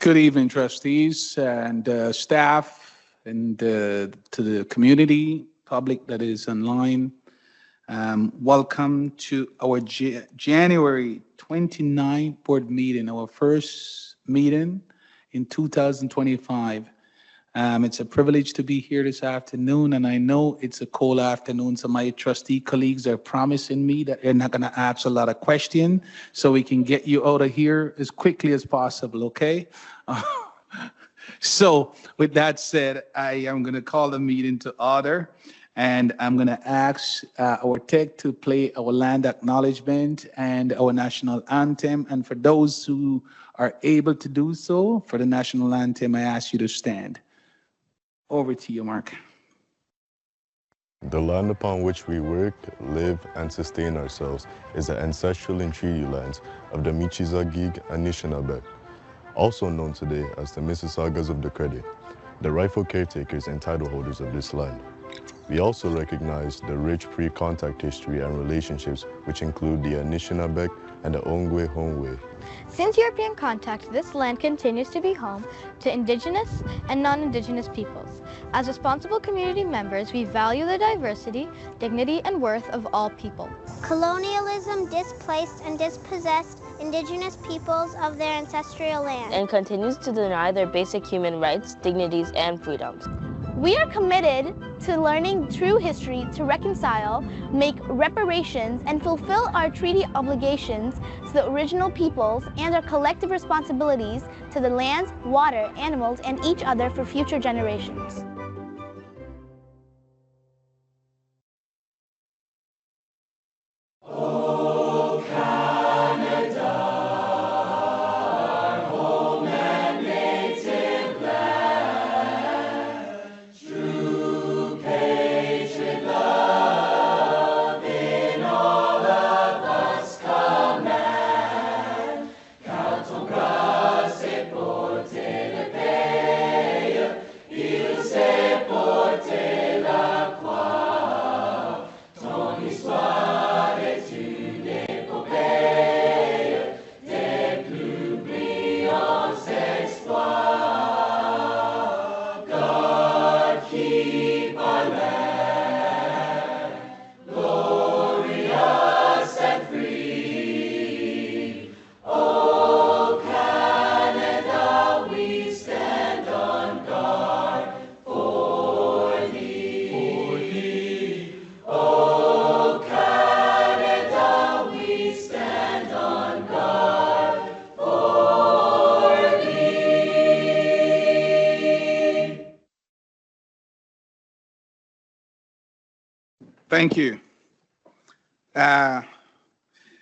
Good evening, trustees and staff, and to the community, public that is online. Welcome to our January 29th board meeting, our first meeting in 2025. It's a privilege to be here this afternoon, and I know it's a cold afternoon, so my trustee colleagues are promising me that they're not going to ask a lot of questions, so we can get you out of here as quickly as possible, okay? So with that said, I am going to call the meeting to order, and I'm going to ask our tech to play our land acknowledgement and our national anthem. And for those who are able to do so, for the national anthem, I ask you to stand. Over to you, Mark. The land upon which we work, live, and sustain ourselves is the ancestral and treaty lands of the Michizagig and Anishinaabe, also known today as the Mississaugas of the Credit, the rightful caretakers and title holders of this land. We also recognize the rich pre-contact history and relationships, which include the Anishinaabe and the Ongwe-Hongwe. Since European contact, this land continues to be home to indigenous and non-indigenous peoples. As responsible community members, we value the diversity, dignity, and worth of all people. Colonialism displaced and dispossessed indigenous peoples of their ancestral land and continues to deny their basic human rights, dignities, and freedoms. We are committed to learning true history to reconcile, make reparations, and fulfill our treaty obligations to the original peoples and our collective responsibilities to the lands, water, animals, and each other for future generations. Thank you.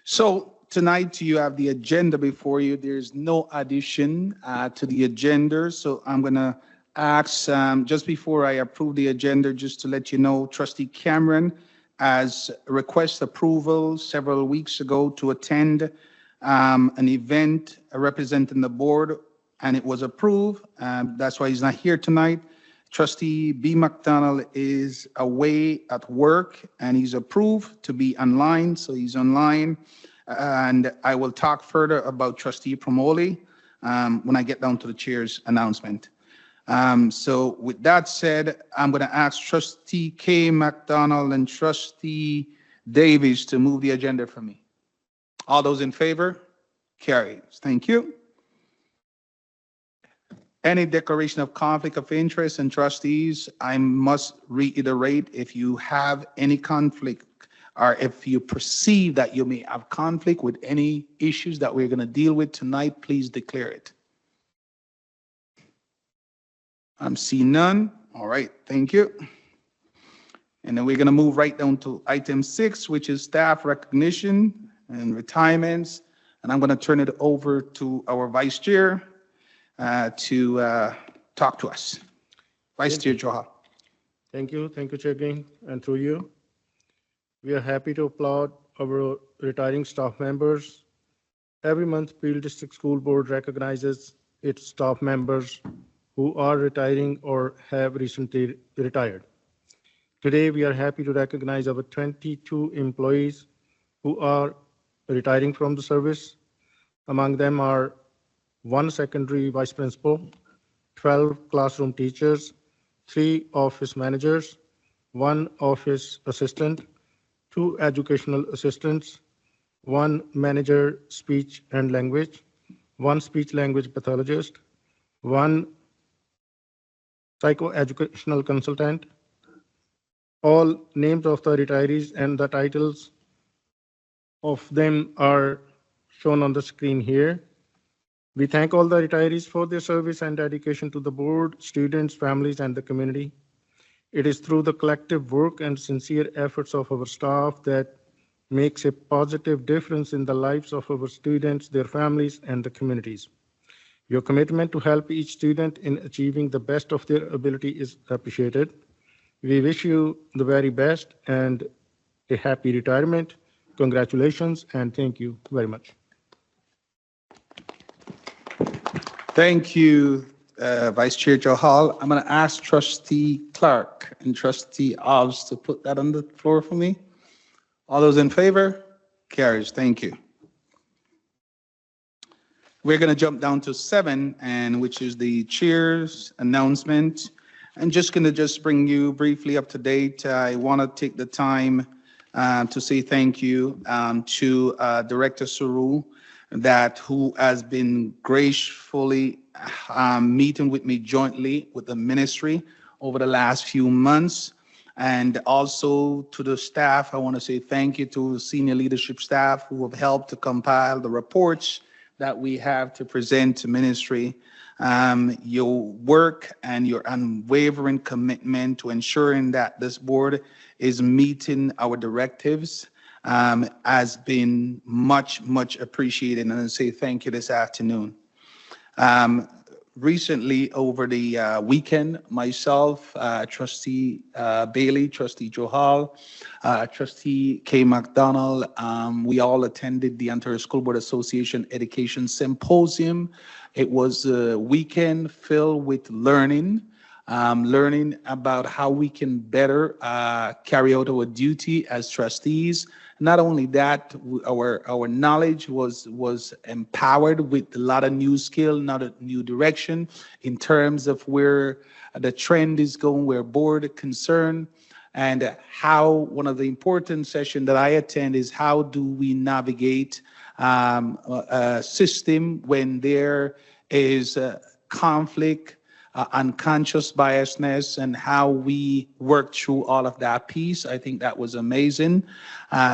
So tonight you have the agenda before you. There's no addition to the agenda. So I'm going to ask, just before I approve the agenda, just to let you know, Trustee Cameron has requested approval several weeks ago to attend an event representing the board, and it was approved. That's why he's not here tonight. Trustee B. McDonald is away at work, and he's approved to be online, so he's online. And I will talk further about Trustee Promoli when I get down to the chair's announcement. So with that said, I'm going to ask Trustee K. McDonald and Trustee Davies to move the agenda for me. All those in favor? Carries. Thank you. Any declaration of conflict of interest, and trustees, I must reiterate, if you have any conflict or if you perceive that you may have conflict with any issues that we're going to deal with tonight, please declare it. I'm seeing none. All right, thank you. And then we're going to move right down to item 6, which is staff recognition and retirements. And I'm going to turn it over to our vice chair to talk to us. Vice Chair Johar. Thank you, Chair Green, and through you. We are happy to applaud our retiring staff members. Every month, Peel District School Board recognizes its staff members who are retiring or have recently retired. Today, we are happy to recognize our 22 employees who are retiring from the service. Among them are 1 secondary vice principal, 12 classroom teachers, 3 office managers, 1 office assistant, 2 educational assistants, 1 manager speech and language, 1 speech language pathologist, 1 psychoeducational consultant. All names of the retirees and the titles of them are shown on the screen here. We thank all the retirees for their service and dedication to the board, students, families, and the community. It is through the collective work and sincere efforts of our staff that makes a positive difference in the lives of our students, their families, and the communities. Your commitment to help each student in achieving the best of their ability is appreciated. We wish you the very best and a happy retirement. Congratulations and thank you very much. Thank you, Vice Chair Johal. I'm going to ask Trustee Clark and Trustee Obbs to put that on the floor for me. All those in favor? Carries. Thank you. We're going to jump down to 7, and which is the chair's announcement. I'm just going to bring you briefly up to date. I want to take the time to say thank you to Director Saru, who has been gracefully meeting with me jointly with the ministry over the last few months. And also to the staff, I want to say thank you to the senior leadership staff who have helped to compile the reports that we have to present to ministry. Your work and your unwavering commitment to ensuring that this board is meeting our directives has been much, much appreciated, and I say thank you this afternoon. Recently, over the weekend, myself, Trustee Bailey, Trustee Johal, Trustee K. McDonald, we all attended the Ontario School Board Association Education Symposium. It was a weekend filled with learning about how we can better carry out our duty as trustees. Not only that, our knowledge was empowered with a lot of new skill, not a new direction in terms of where the trend is going, where board is concerned, and how one of the important sessions that I attend is how do we navigate a system when there is conflict, unconscious biasness, and how we work through all of that piece. I think that was amazing.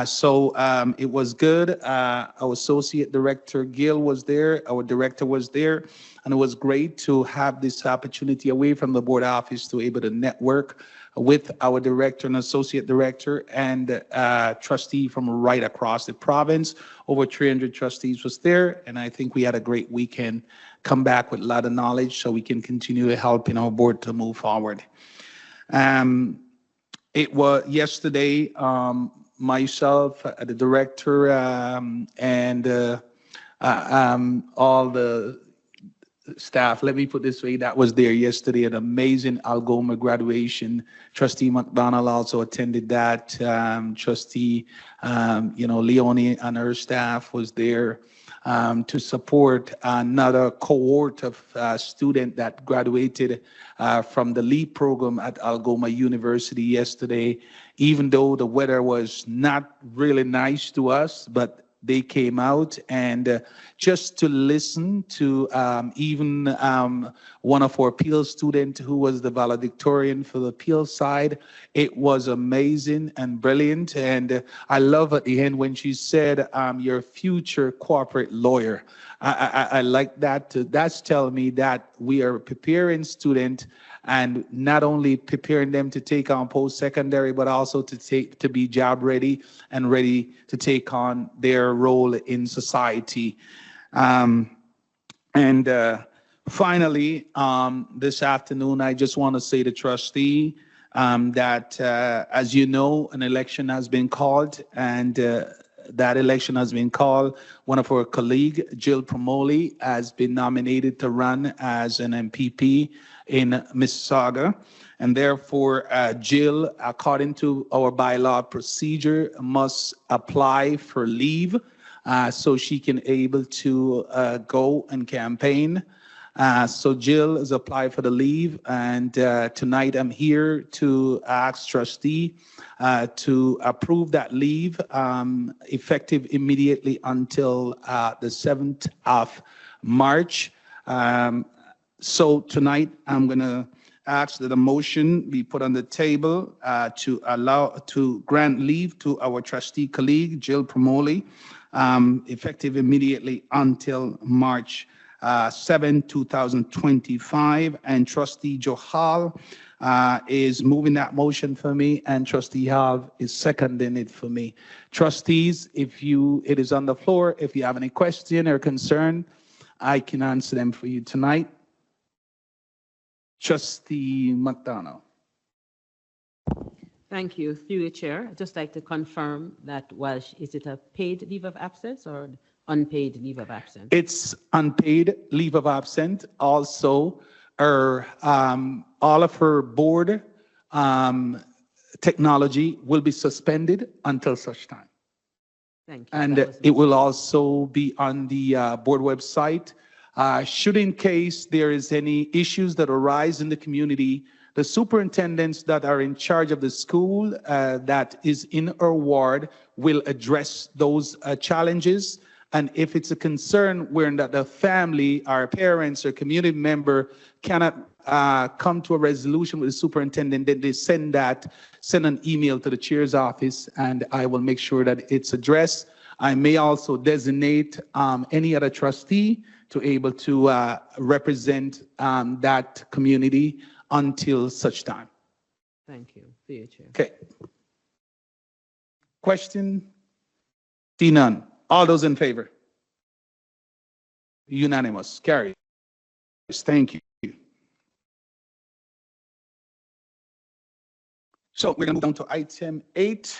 So it was good. Our Associate Director Gil was there, our director was there, and it was great to have this opportunity away from the board office to able to network with our director and associate director and trustee from right across the province. Over 300 trustees was there, and I think we had a great weekend. Come back with a lot of knowledge so we can continue to help in our board to move forward. It was yesterday, myself, the director, and all the staff, let me put this way, that was there yesterday, an amazing Algoma graduation. Trustee McDonald also attended that. Trustee, Leonie and her staff was there to support another cohort of students that graduated from the LEAP program at Algoma University yesterday. Even though the weather was not really nice to us, but they came out and just to listen to even one of our Peel students who was the valedictorian for the Peel side. It was amazing and brilliant. And I love at the end when she said, your future corporate lawyer. I like that. That's telling me that we are preparing students and not only preparing them to take on post-secondary, but also to be job ready and ready to take on their role in society. Finally, this afternoon, I just want to say to trustee that, as you know, an election has been called, and that election has been called. One of our colleagues, Jill Promoli, has been nominated to run as an MPP in Mississauga. And therefore, Jill, according to our bylaw procedure, must apply for leave so she can able to go and campaign. So Jill has applied for the leave, and tonight I'm here to ask trustee to approve that leave effective immediately until the 7th of March. So tonight I'm gonna ask that a motion be put on the table to grant leave to our trustee colleague, Jill Promoli, effective immediately until March 7, 2025. And trustee Johal is moving that motion for me, and trustee Hall is seconding it for me. Trustees, it is on the floor. If you have any question or concern, I can answer them for you tonight. Trustee McDonald. Thank you. Through the chair, I'd just like to confirm that is it a paid leave of absence or unpaid leave of absence? It's unpaid leave of absence. Also, all of her board technology will be suspended until such time. Thank you. And it will also be on the board website. Should in case there is any issues that arise in the community, the superintendents that are in charge of the school that is in our ward will address those challenges. And if it's a concern where that the family, our parents, or community member cannot come to a resolution with the superintendent, then they send an email to the chair's office, and I will make sure that it's addressed. I may also designate any other trustee to able to represent that community until such time. Thank you. Through your chair. Okay. Question? See none. All those in favor? Unanimous. Carries. Thank you. So we're going to move down to item 8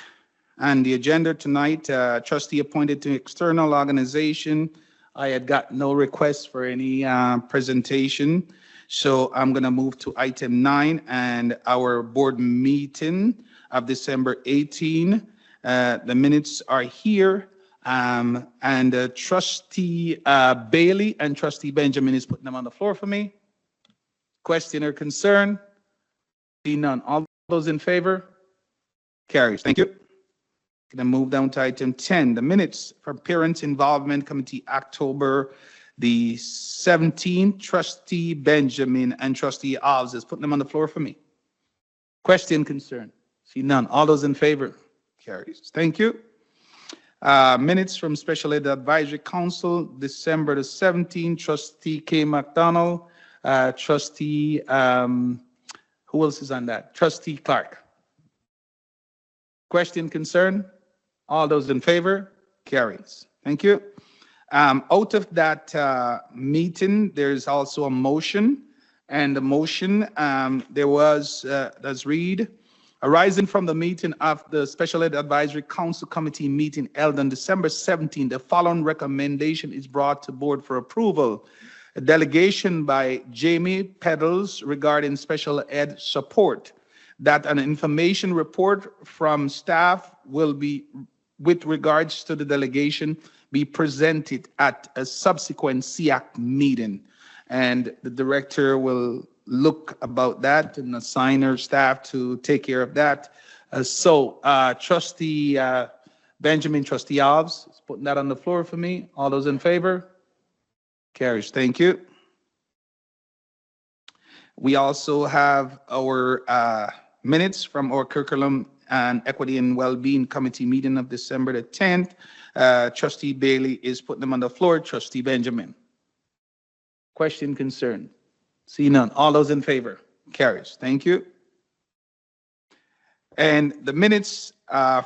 and the agenda tonight. Trustee appointed to external organization. I had got no requests for any presentation. So I'm going to move to item 9 and our board meeting of December 18. The minutes are here. And Trustee Bailey and Trustee Benjamin is putting them on the floor for me. Question or concern? See none. All those in favor? Carries. Thank you. Going to move down to item 10, the minutes for Parents Involvement Committee, October the 17th. Trustee Benjamin and Trustee Alves is putting them on the floor for me. Question, concern? See none. All those in favor? Carries. Thank you. Minutes from Special Ed Advisory Council, December the 17th. Trustee K. McDonald. Trustee, who else is on that? Trustee Clark. Question, concern? All those in favor? Carries. Thank you. Out of that meeting, there's also a motion. And the motion, there was, let's read, arising from the meeting of the Special Ed Advisory Council Committee meeting held on December 17, the following recommendation is brought to board for approval. A delegation by Jamie Pedals regarding special ed support, that an information report from staff will be, with regards to the delegation, be presented at a subsequent SEAC meeting. And the director will look about that and assign her staff to take care of that. Trustee Benjamin, Trustee Alves is putting that on the floor for me. All those in favor? Carries. Thank you. We also have our minutes from our Curriculum and Equity and Wellbeing Committee meeting of December the 10th. Trustee Bailey is putting them on the floor. Trustee Benjamin. Question, concern? See none. All those in favor? Carries. Thank you. And the minutes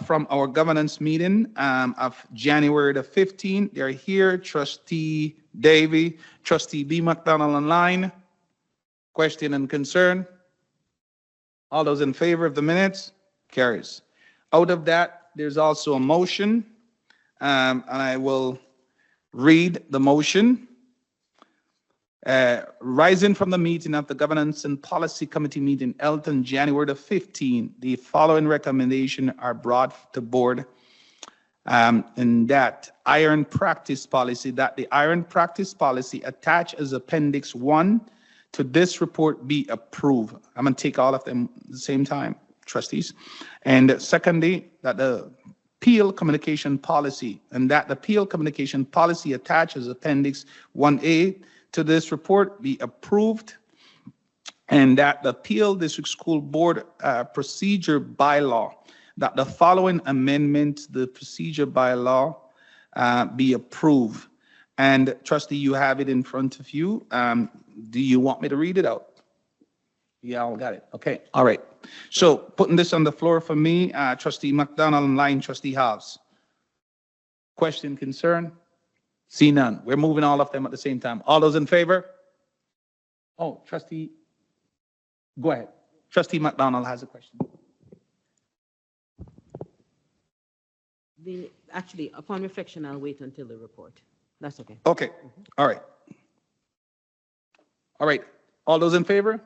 from our governance meeting of January the 15th, they're here. Trustee Davey, Trustee B. McDonald online. Question and concern? All those in favor of the minutes? Carries. Out of that, there's also a motion, and I will read the motion. Rising from the meeting of the Governance and Policy Committee meeting held on January the 15th, the following recommendations are brought to board. And that iron practice policy, that the iron practice policy attached as Appendix 1 to this report be approved. I'm going to take all of them at the same time, trustees. And secondly, that the Peel communication policy, and that the Peel communication policy attached as Appendix 1A to this report be approved, and that the Peel District School Board procedure bylaw, that the following amendment to the procedure bylaw be approved. And trustee, you have it in front of you. Do you want me to read it out? Yeah, all got it. Okay, all right. So putting this on the floor for me, trustee McDonald and line trustee Hobbs. Question, concern? See none. We're moving all of them at the same time. All those in favor? Oh, trustee, go ahead. Trustee McDonald has a question. Actually, upon reflection, I'll wait until the report. That's okay. Okay, all right. All right, all those in favor?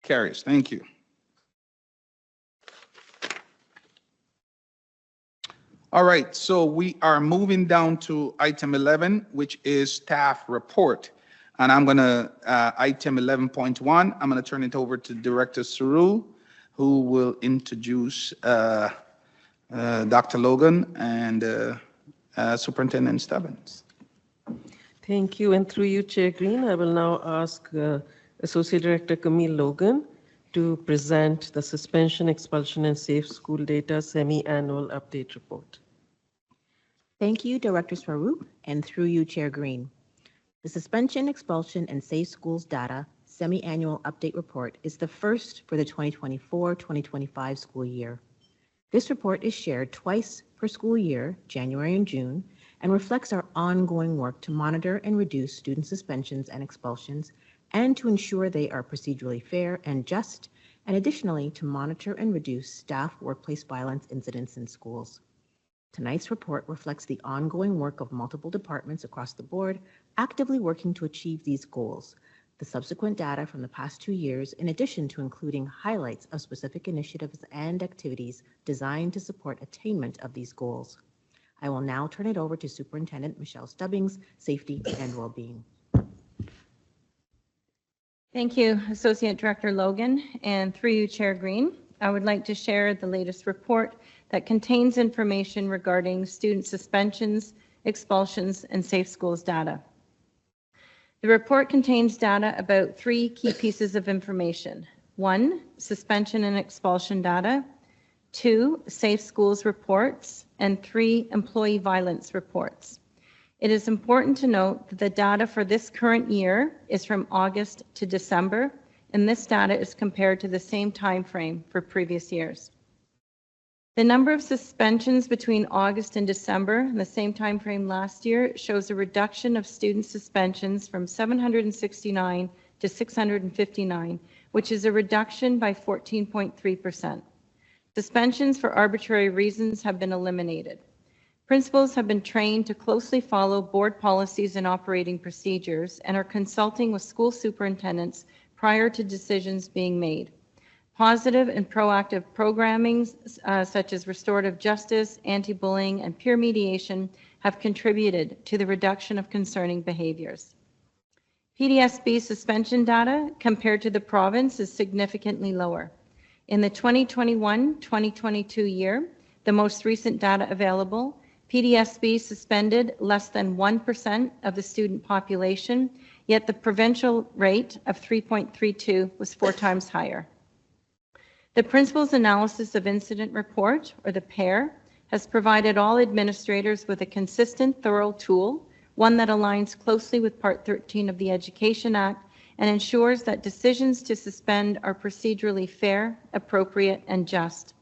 Carries, thank you. All right, so we are moving down to item 11, which is staff report. And I'm gonna, item 11.1, I'm gonna turn it over to Director Saru, who will introduce Dr. Logan and Superintendent Stubbins. Thank you, and through you, Chair Green, I will now ask Associate Director Camille Logan to present the Suspension, Expulsion, and Safe School Data Semi-Annual Update Report. Thank you, Director Swaroop, and through you, Chair Green. The Suspension, Expulsion, and Safe Schools Data Semi-Annual Update Report is the first for the 2024-2025 school year. This report is shared twice per school year, January and June, and reflects our ongoing work to monitor and reduce student suspensions and expulsions, and to ensure they are procedurally fair and just, and additionally to monitor and reduce staff workplace violence incidents in schools. Tonight's report reflects the ongoing work of multiple departments across the board, actively working to achieve these goals. The subsequent data from the past 2 years, in addition to including highlights of specific initiatives and activities designed to support attainment of these goals. I will now turn it over to Superintendent Michelle Stubbings, Safety and Wellbeing. Thank you, Associate Director Logan, and through you, Chair Green. I would like to share the latest report that contains information regarding student suspensions, expulsions, and safe schools data. The report contains data about 3 key pieces of information. 1, suspension and expulsion data. 2, safe schools reports. And 3, employee violence reports. It is important to note that the data for this current year is from August to December, and this data is compared to the same time frame for previous years. The number of suspensions between August and December in the same time frame last year shows a reduction of student suspensions from 769 to 659, which is a reduction by 14.3%. Suspensions for arbitrary reasons have been eliminated. Principals have been trained to closely follow board policies and operating procedures and are consulting with school superintendents prior to decisions being made. Positive and proactive programming, such as restorative justice, anti-bullying, and peer mediation, have contributed to the reduction of concerning behaviors. PDSB suspension data compared to the province is significantly lower. In the 2021-2022 year, the most recent data available, PDSB suspended less than 1% of the student population, yet the provincial rate of 3.32 was 4 times higher. The Principal's Analysis of Incident Report, or the PAIR, has provided all administrators with a consistent, thorough tool, one that aligns closely with Part 13 of the Education Act and ensures that decisions to suspend are procedurally fair, appropriate, and just.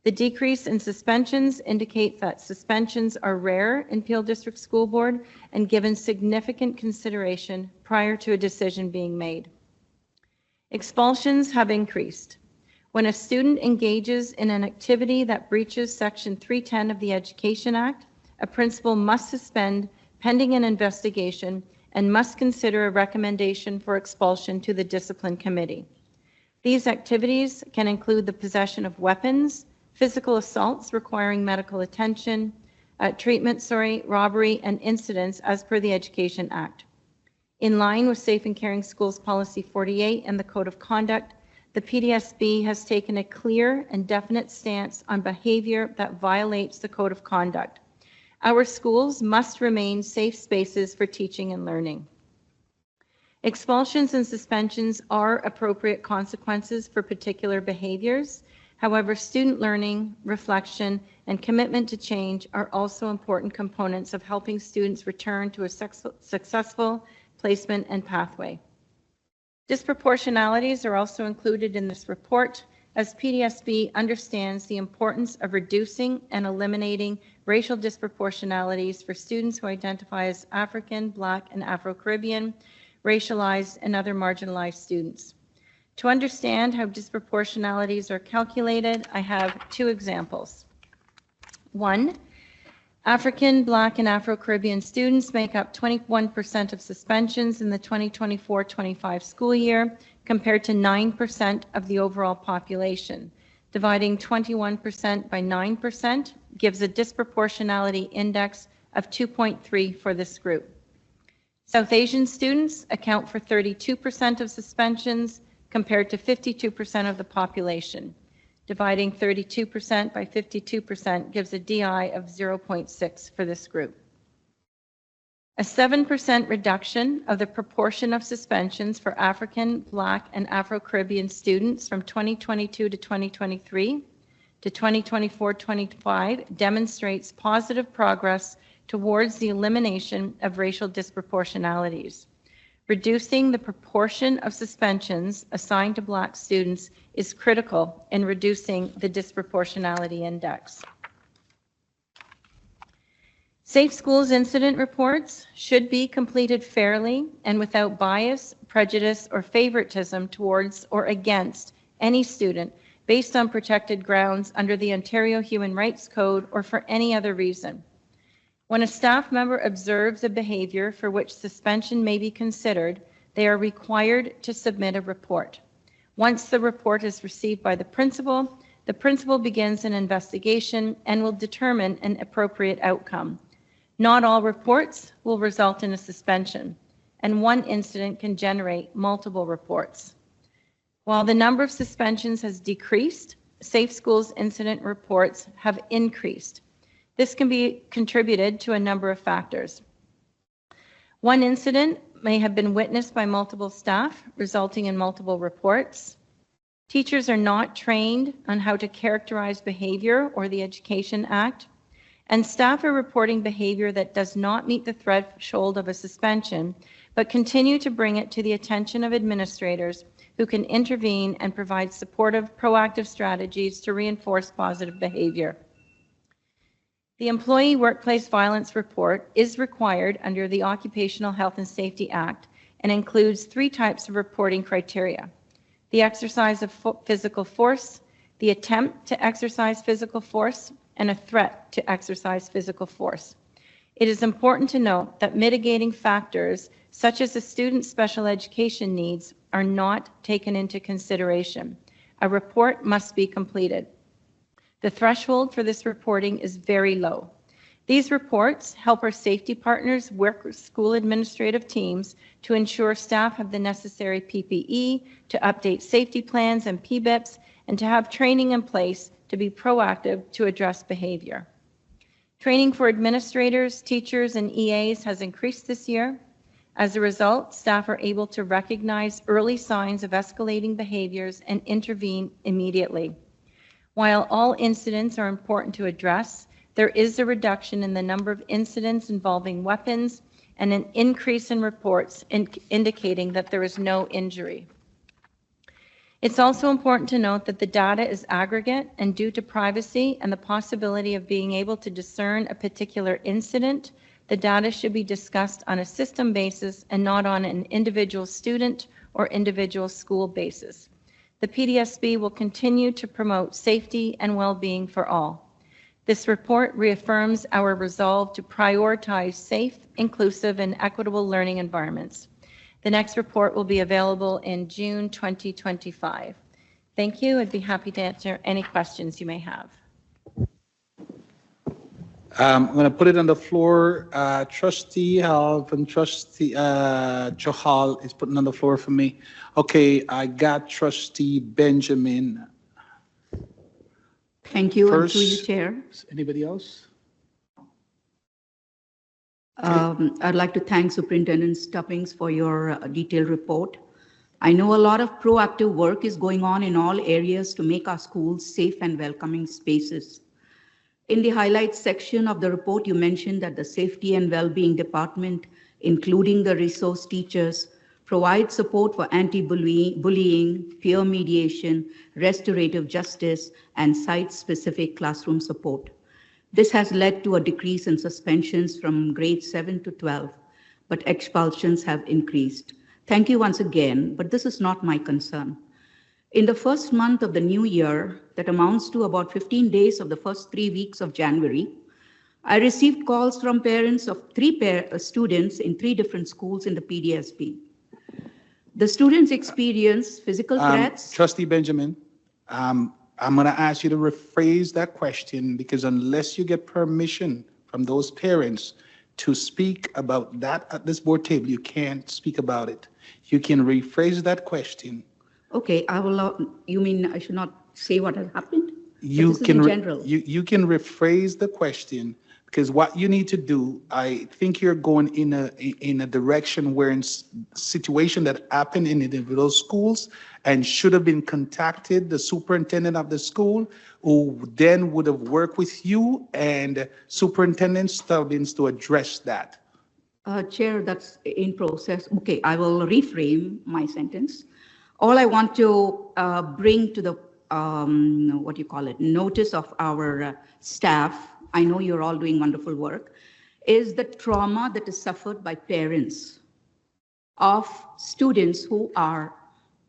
The decrease in suspensions indicates that suspensions are rare in Peel District School Board and given significant consideration prior to a decision being made. Expulsions have increased. When a student engages in an activity that breaches Section 310 of the Education Act, a principal must suspend pending an investigation and must consider a recommendation for expulsion to the Discipline Committee. These activities can include the possession of weapons, physical assaults requiring medical attention, robbery, and incidents as per the Education Act. In line with Safe and Caring Schools Policy 48 and the Code of Conduct, the PDSB has taken a clear and definite stance on behavior that violates the Code of Conduct. Our schools must remain safe spaces for teaching and learning. Expulsions and suspensions are appropriate consequences for particular behaviors. However, student learning, reflection, and commitment to change are also important components of helping students return to a successful placement and pathway. Disproportionalities are also included in this report, as PDSB understands the importance of reducing and eliminating racial disproportionalities for students who identify as African, Black, and Afro-Caribbean, racialized, and other marginalized students. To understand how disproportionalities are calculated, I have two examples. One, African, Black, and Afro-Caribbean students make up 21% of suspensions in the 2024-25 school year, compared to 9% of the overall population. Dividing 21% by 9% gives a disproportionality index of 2.3 for this group. South Asian students account for 32% of suspensions, compared to 52% of the population. Dividing 32% by 52% gives a DI of 0.6 for this group. A 7% reduction of the proportion of suspensions for African, Black, and Afro-Caribbean students from 2022 to 2023 to 2024-25 demonstrates positive progress towards the elimination of racial disproportionalities. Reducing the proportion of suspensions assigned to Black students is critical in reducing the disproportionality index. Safe Schools incident reports should be completed fairly and without bias, prejudice, or favoritism towards or against any student based on protected grounds under the Ontario Human Rights Code or for any other reason. When a staff member observes a behavior for which suspension may be considered, they are required to submit a report. Once the report is received by the principal begins an investigation and will determine an appropriate outcome. Not all reports will result in a suspension, and one incident can generate multiple reports. While the number of suspensions has decreased, Safe Schools incident reports have increased. This can be contributed to a number of factors. One incident may have been witnessed by multiple staff, resulting in multiple reports. Teachers are not trained on how to characterize behavior or the Education Act, and staff are reporting behavior that does not meet the threshold of a suspension, but continue to bring it to the attention of administrators who can intervene and provide supportive, proactive strategies to reinforce positive behavior. The Employee Workplace Violence Report is required under the Occupational Health and Safety Act and includes 3 types of reporting criteria: the exercise of physical force, the attempt to exercise physical force, and a threat to exercise physical force. It is important to note that mitigating factors such as a student's special education needs are not taken into consideration. A report must be completed. The threshold for this reporting is very low. These reports help our safety partners work with school administrative teams to ensure staff have the necessary PPE, to update safety plans and PBIPs, and to have training in place to be proactive to address behavior. Training for administrators, teachers, and EAs has increased this year. As a result, staff are able to recognize early signs of escalating behaviors and intervene immediately. While all incidents are important to address, there is a reduction in the number of incidents involving weapons and an increase in reports indicating that there is no injury. It's also important to note that the data is aggregate, and due to privacy and the possibility of being able to discern a particular incident, the data should be discussed on a system basis and not on an individual student or individual school basis. The PDSB will continue to promote safety and well-being for all. This report reaffirms our resolve to prioritize safe, inclusive, and equitable learning environments. The next report will be available in June 2025. Thank you. I'd be happy to answer any questions you may have. I'm going to put it on the floor. Trustee Halv and Trustee Johal is putting on the floor for me. Okay, I got Trustee Benjamin. Thank you, and First, through you, Chair. Anybody else? I'd like to thank Superintendent Stubbings for your detailed report. I know a lot of proactive work is going on in all areas to make our schools safe and welcoming spaces. In the highlights section of the report, you mentioned that the Safety and Wellbeing Department, including the resource teachers, provides support for anti-bullying, peer mediation, restorative justice, and site-specific classroom support. This has led to a decrease in suspensions from grades 7 to 12, but expulsions have increased. Thank you once again, but this is not my concern. In the first month of the new year, that amounts to about 15 days of the first 3 weeks of January, I received calls from parents of 3 students in 3 different schools in the PDSB. The students experience physical threats. Trustee Benjamin, I'm going to ask you to rephrase that question, because unless you get permission from those parents to speak about that at this board table, you can't speak about it. You can rephrase that question. Okay, I will. You mean I should not say what has happened? You this can is in general. you can rephrase the question, because what you need to do, I think you're going in a direction where in situation that happened in individual schools and should have been contacted the superintendent of the school, who then would have worked with you and Superintendent Stubbins to address that. Chair, that's in process. Okay, I will reframe my sentence. All I want to bring to the, notice of our staff, I know you're all doing wonderful work, is the trauma that is suffered by parents of students who are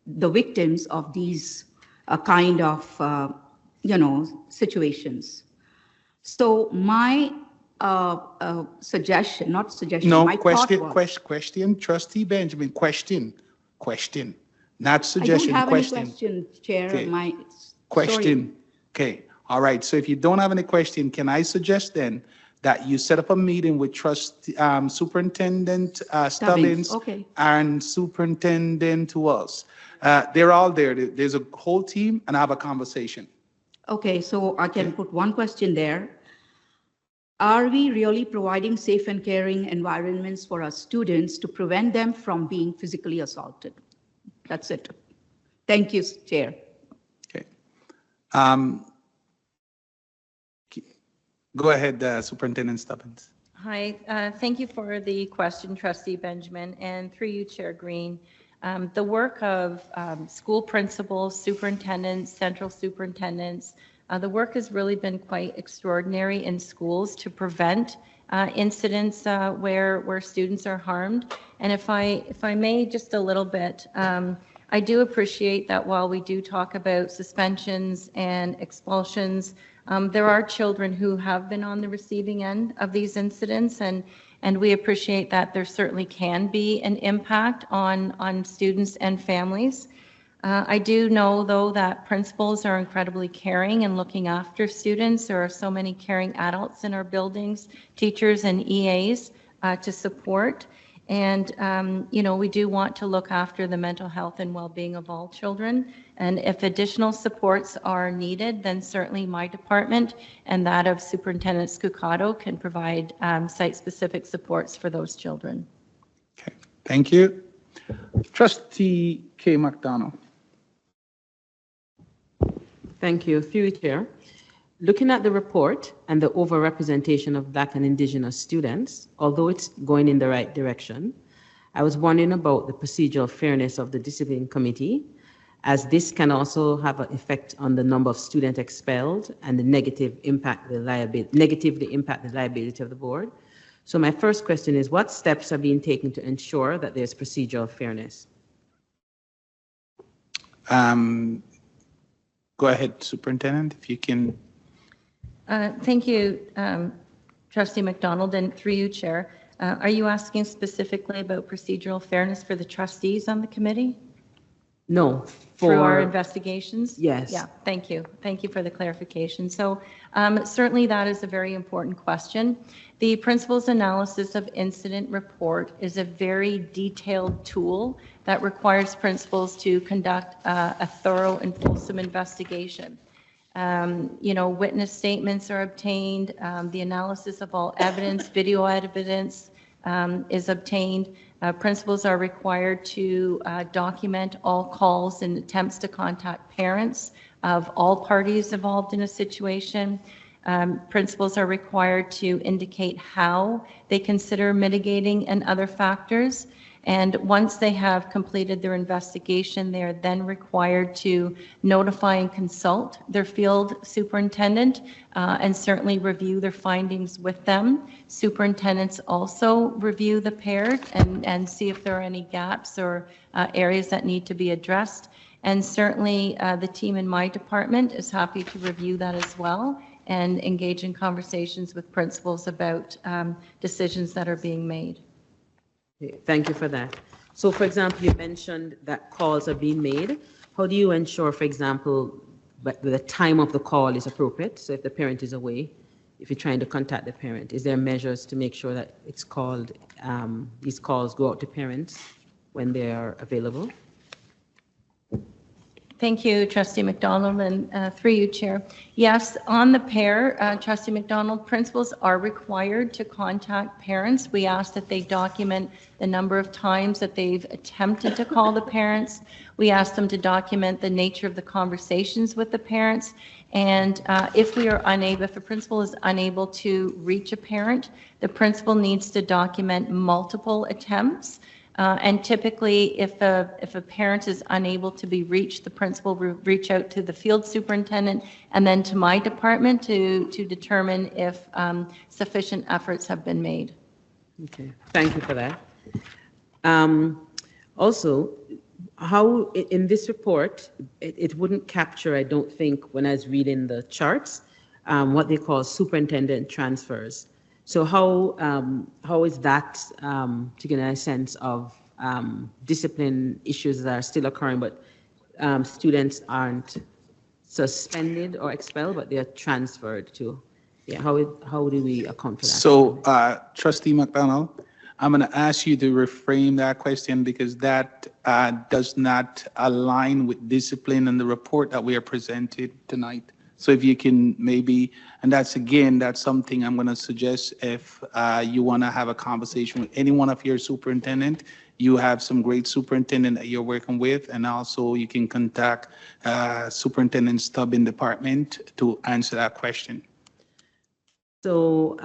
the victims of these kind of, situations. So my suggestion, not suggestion, No, my question, thought was, question, Trustee Benjamin, question, not suggestion, I don't have question. any questions, Chair. Okay. Sorry. Question. Okay. All right. So if you don't have any question, can I suggest then that you set up a meeting with Superintendent Stubbins Okay. and Superintendent who else? They're all there. There's a whole team, and have a conversation. Okay, so I can put one question there. Are we really providing safe and caring environments for our students to prevent them from being physically assaulted? That's it. Thank you, Chair. Okay. Go ahead, Superintendent Stubbins. Hi, thank you for the question, Trustee Benjamin, and through you, Chair Green. The work of school principals, superintendents, central superintendents, the work has really been quite extraordinary in schools to prevent incidents where students are harmed. And if I may, just a little bit, I do appreciate that while we do talk about suspensions and expulsions, there are children who have been on the receiving end of these incidents, and we appreciate that there certainly can be an impact on students and families. I do know, though, that principals are incredibly caring and looking after students. There are so many caring adults in our buildings, teachers and EAs to support. And, we do want to look after the mental health and well-being of all children. And if additional supports are needed, then certainly my department and that of Superintendent Scucato can provide site-specific supports for those children. Okay, thank you. Trustee K. McDonald. Thank you. Through you, Chair. Looking at the report and the overrepresentation of Black and Indigenous students, although it's going in the right direction, I was wondering about the procedural fairness of the discipline committee, as this can also have an effect on the number of students expelled and the negatively impact the liability of the board. So my first question is, what steps are being taken to ensure that there's procedural fairness? Go ahead, Superintendent, if you can. Thank you, Trustee McDonald, and through you, Chair. Are you asking specifically about procedural fairness for the trustees on the committee? No, through our for, investigations? yes. Yeah, thank you. Thank you for the clarification. So certainly that is a very important question. The principal's analysis of incident report is a very detailed tool that requires principals to conduct a thorough and fulsome investigation. Witness statements are obtained, the analysis of all evidence, video evidence is obtained. Principals are required to document all calls and attempts to contact parents of all parties involved in a situation. Principals are required to indicate how they consider mitigating and other factors. And once they have completed their investigation, they are then required to notify and consult their field superintendent and certainly review their findings with them. Superintendents also review the pair and see if there are any gaps or areas that need to be addressed. And certainly the team in my department is happy to review that as well and engage in conversations with principals about decisions that are being made. Thank you for that. So, for example, you mentioned that calls are being made. How do you ensure, for example, that the time of the call is appropriate? So if the parent is away, if you're trying to contact the parent, is there measures to make sure that it's called, these calls go out to parents when they are available? Thank you, Trustee McDonald, and through you, Chair. Yes, on the pair, Trustee McDonald, principals are required to contact parents. We ask that they document the number of times that they've attempted to call the parents. We ask them to document the nature of the conversations with the parents. And if a principal is unable to reach a parent, the principal needs to document multiple attempts. And typically, if a parent is unable to be reached, the principal will reach out to the field superintendent and then to my department to determine if sufficient efforts have been made. Okay, thank you for that. Also, how in this report, it wouldn't capture, I don't think, when I was reading the charts, what they call superintendent transfers. So how is that to get a sense of discipline issues that are still occurring, but students aren't suspended or expelled, but they are transferred to? Yeah, how do we account for that? So, Trustee McDonald, I'm going to ask you to reframe that question because that does not align with discipline in the report that we are presented tonight. So if you can maybe, and that's something I'm going to suggest if you want to have a conversation with any one of your superintendent. You have some great superintendent that you're working with, and also you can contact Superintendent Stubb in department to answer that question. So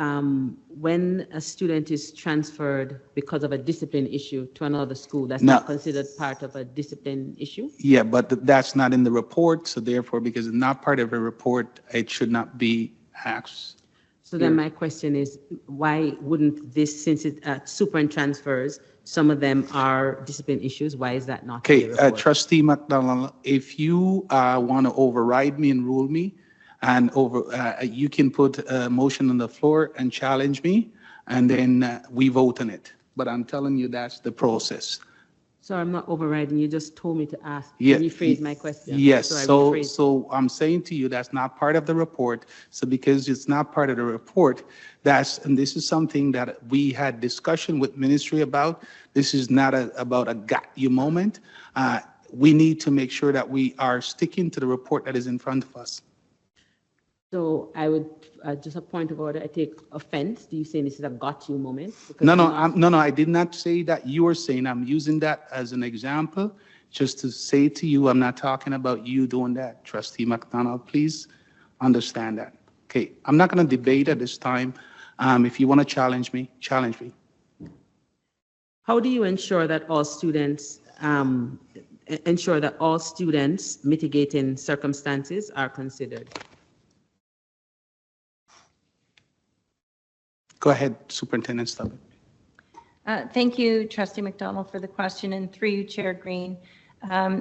when a student is transferred because of a discipline issue to another school, that's not considered part of a discipline issue? Yeah, but that's not in the report. So therefore, because it's not part of the report, it should not be asked. So then my question is, why wouldn't this, since it super transfers, some of them are discipline issues, why is that not? Okay, Trustee McDonald, if you want to override me and rule me, and you can put a motion on the floor and challenge me, and then we vote on it. But I'm telling you, that's the process. So I'm not overriding. You just told me to ask. Yeah. Rephrase my question. Yes. So I'm saying to you, that's not part of the report. So because it's not part of the report, and this is something that we had discussion with ministry about. This is not about a got you moment. We need to make sure that we are sticking to the report that is in front of us. So I would, just a point of order, I take offense. Do you say this is a got you moment? No, I did not say that you were saying. I'm using that as an example, just to say to you, I'm not talking about you doing that. Trustee McDonald, please understand that. Okay, I'm not going to debate at this time. If you want to challenge me, challenge me. How do you ensure that all students, mitigating circumstances are considered? Go ahead, Superintendent Stubb. Thank you, Trustee McDonald, for the question, and through you, Chair Green.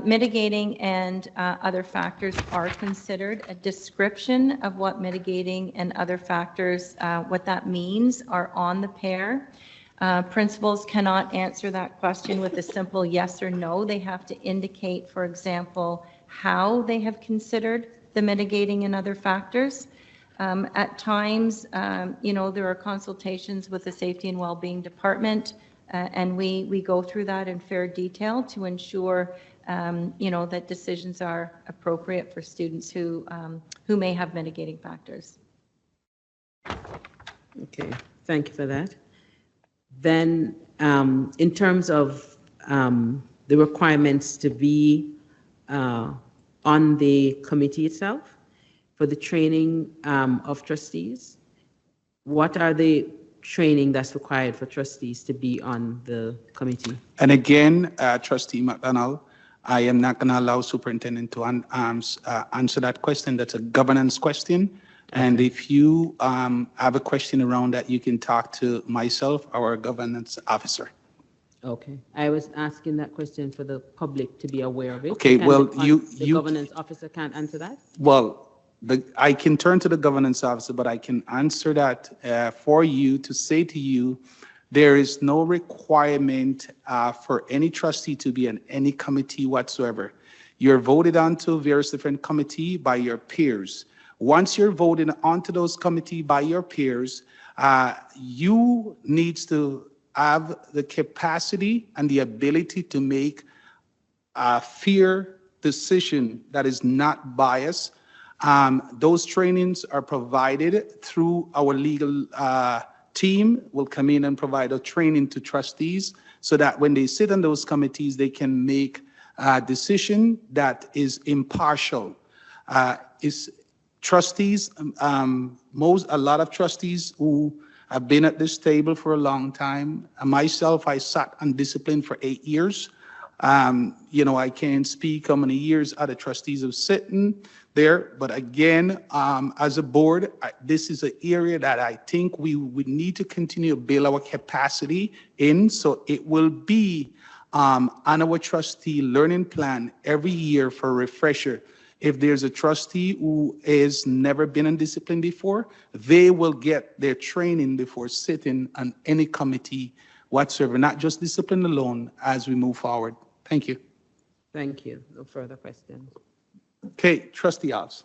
Mitigating and other factors are considered. A description of what mitigating and other factors, what that means, are on the pair. Principals cannot answer that question with a simple yes or no. They have to indicate, for example, how they have considered the mitigating and other factors. At times, there are consultations with the Safety and Wellbeing Department, and we go through that in fair detail to ensure, that decisions are appropriate for students who may have mitigating factors. Okay, thank you for that. Then, in terms of the requirements to be on the committee itself for the training of trustees, what are the training that's required for trustees to be on the committee? And again, Trustee McDonald, I am not going to allow Superintendent to answer that question. That's a governance question. And if you have a question around that, you can talk to myself, our governance officer. Okay, I was asking that question for the public to be aware of it. Okay, well, the governance officer can't answer that? Well, I can turn to the governance officer, but I can answer that for you to say to you, there is no requirement for any trustee to be in any committee whatsoever. You're voted onto various different committees by your peers. Once you're voted onto those committees by your peers, you need to have the capacity and the ability to make a fair decision that is not biased. Those trainings are provided through our legal team. Will come in and provide a training to trustees so that when they sit on those committees, they can make a decision that is impartial. Trustees, a lot of trustees who have been at this table for a long time. Myself, I sat on discipline for 8 years. I can't speak how many years other trustees have sitting there, but again, as a board, this is an area that I think we would need to continue to build our capacity in, so it will be on our trustee learning plan every year for a refresher. If there's a trustee who has never been in discipline before, they will get their training before sitting on any committee whatsoever, not just discipline alone as we move forward. Thank you. Thank you. No further questions. Okay, Trustee Oz.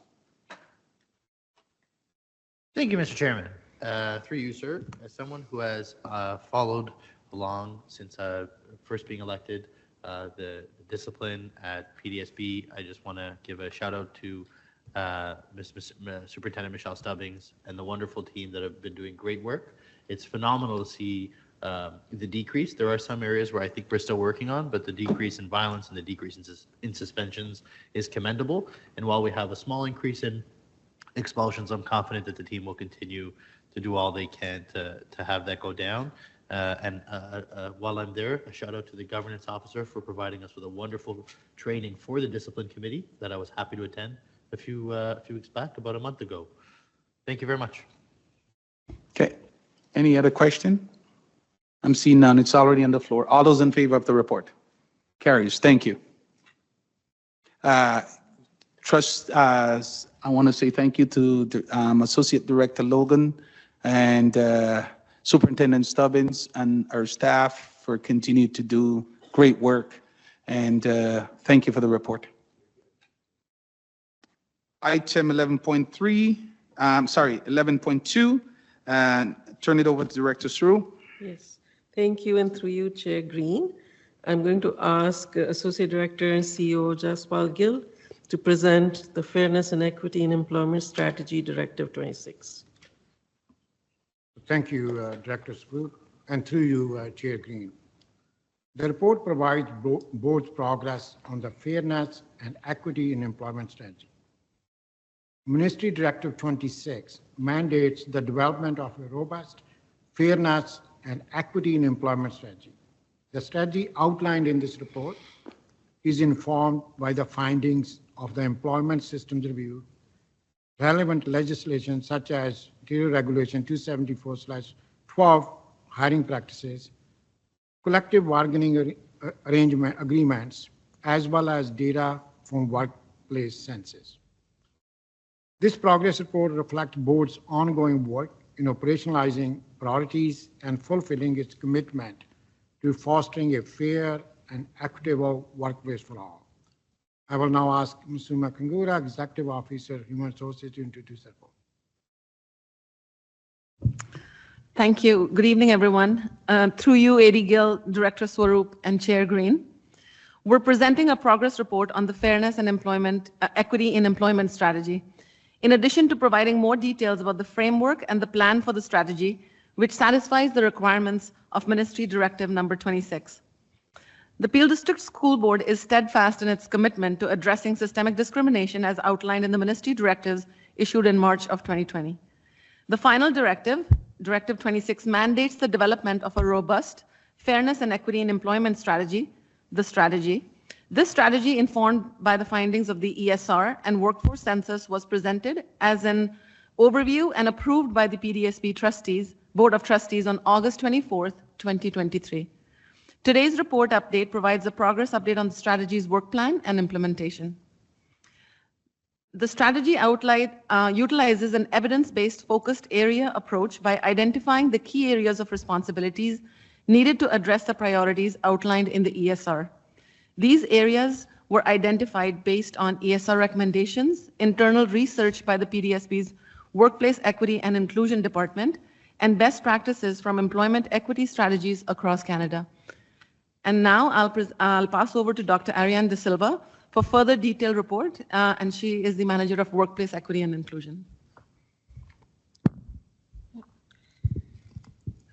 Thank you, Mr. Chairman. Through you, sir, as someone who has followed along since first being elected, the discipline at PDSB, I just want to give a shout out to Superintendent Michelle Stubbings and the wonderful team that have been doing great work. It's phenomenal to see the decrease. There are some areas where I think we're still working on, but the decrease in violence and the decrease in suspensions is commendable. And while we have a small increase in expulsions, I'm confident that the team will continue to do all they can to have that go down. While I'm there, a shout out to the governance officer for providing us with a wonderful training for the discipline committee that I was happy to attend a few weeks back, about a month ago. Thank you very much. Okay. Any other question? I'm seeing none. It's already on the floor. All those in favor of the report? Carries. Thank you. I want to say thank you to Associate Director Logan and Superintendent Stubbins and our staff for continuing to do great work. And thank you for the report. Item 11.2, and turn it over to Director Sru. Yes. Thank you, and through you, Chair Green. I'm going to ask Associate Director and CEO Jaspal Gill to present the Fairness and Equity in Employment Strategy Directive 26. Thank you, Director Sru, and through you, Chair Green. The report provides board's progress on the Fairness and Equity in Employment Strategy. Ministry Directive 26 mandates the development of a robust fairness and equity in employment strategy. The strategy outlined in this report is informed by the findings of the Employment Systems Review, relevant legislation such as Interior Regulation 274/12 hiring practices, collective bargaining agreements, as well as data from workplace census. This progress report reflects board's ongoing work in operationalizing priorities and fulfilling its commitment to fostering a fair and equitable workplace for all. I will now ask Ms. Suma Kangura, Executive Officer, Human Resources, to introduce her report. Thank you. Good evening, everyone. Through you, AD Gill, Director Swaroop, and Chair Green. We're presenting a progress report on the Fairness and Equity in Employment Strategy. In addition to providing more details about the framework and the plan for the strategy, which satisfies the requirements of Ministry Directive number 26. The Peel District School Board is steadfast in its commitment to addressing systemic discrimination as outlined in the Ministry Directives issued in March of 2020. The final directive, Directive 26, mandates the development of a robust fairness and equity in employment strategy, the strategy. This strategy, informed by the findings of the ESR and workforce census, was presented as an overview and approved by the PDSP Board of Trustees on August 24th, 2023. Today's report update provides a progress update on the strategy's work plan and implementation. The strategy utilizes an evidence-based focused area approach by identifying the key areas of responsibilities needed to address the priorities outlined in the ESR. These areas were identified based on ESR recommendations, internal research by the PDSP's Workplace Equity and Inclusion Department, and best practices from employment equity strategies across Canada. And now I'll pass over to Dr. Ariane De Silva for further detailed report, and she is the Manager of Workplace Equity and Inclusion.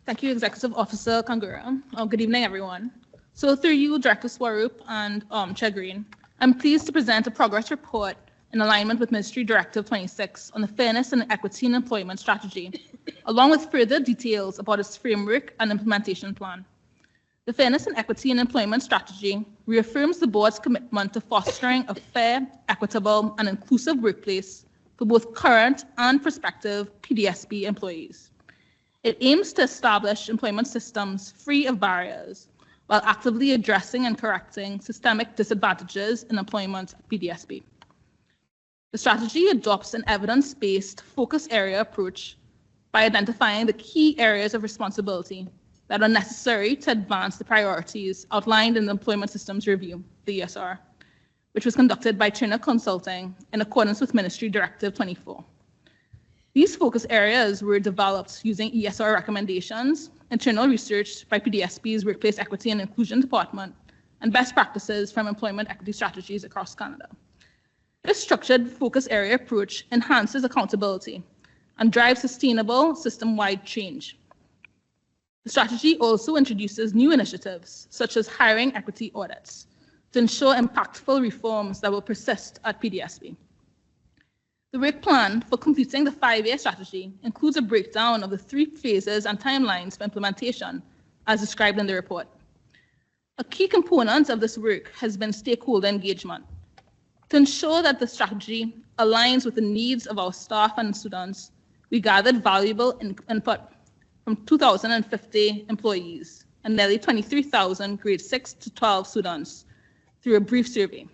Thank you, Executive Officer Kangura. Good evening, everyone. So through you, Director Swaroop and Chair Green, I'm pleased to present a progress report in alignment with Ministry Directive 26 on the Fairness and Equity in Employment Strategy, along with further details about its framework and implementation plan. The Fairness and Equity in Employment Strategy reaffirms the board's commitment to fostering a fair, equitable, and inclusive workplace for both current and prospective PDSP employees. It aims to establish employment systems free of barriers while actively addressing and correcting systemic disadvantages in employment at PDSP. The strategy adopts an evidence-based focus area approach by identifying the key areas of responsibility that are necessary to advance the priorities outlined in the Employment Systems Review, the ESR, which was conducted by Turner Consulting in accordance with Ministry Directive 24. These focus areas were developed using ESR recommendations, internal research by PDSP's Workplace Equity and Inclusion Department, and best practices from employment equity strategies across Canada. This structured focus area approach enhances accountability and drives sustainable system-wide change. The strategy also introduces new initiatives, such as hiring equity audits, to ensure impactful reforms that will persist at PDSP. The work plan for completing the 5-year strategy includes a breakdown of the 3 phases and timelines for implementation, as described in the report. A key component of this work has been stakeholder engagement. To ensure that the strategy aligns with the needs of our staff and students, we gathered valuable input from 2,050 employees and nearly 23,000 grade 6 to 12 students through a brief survey.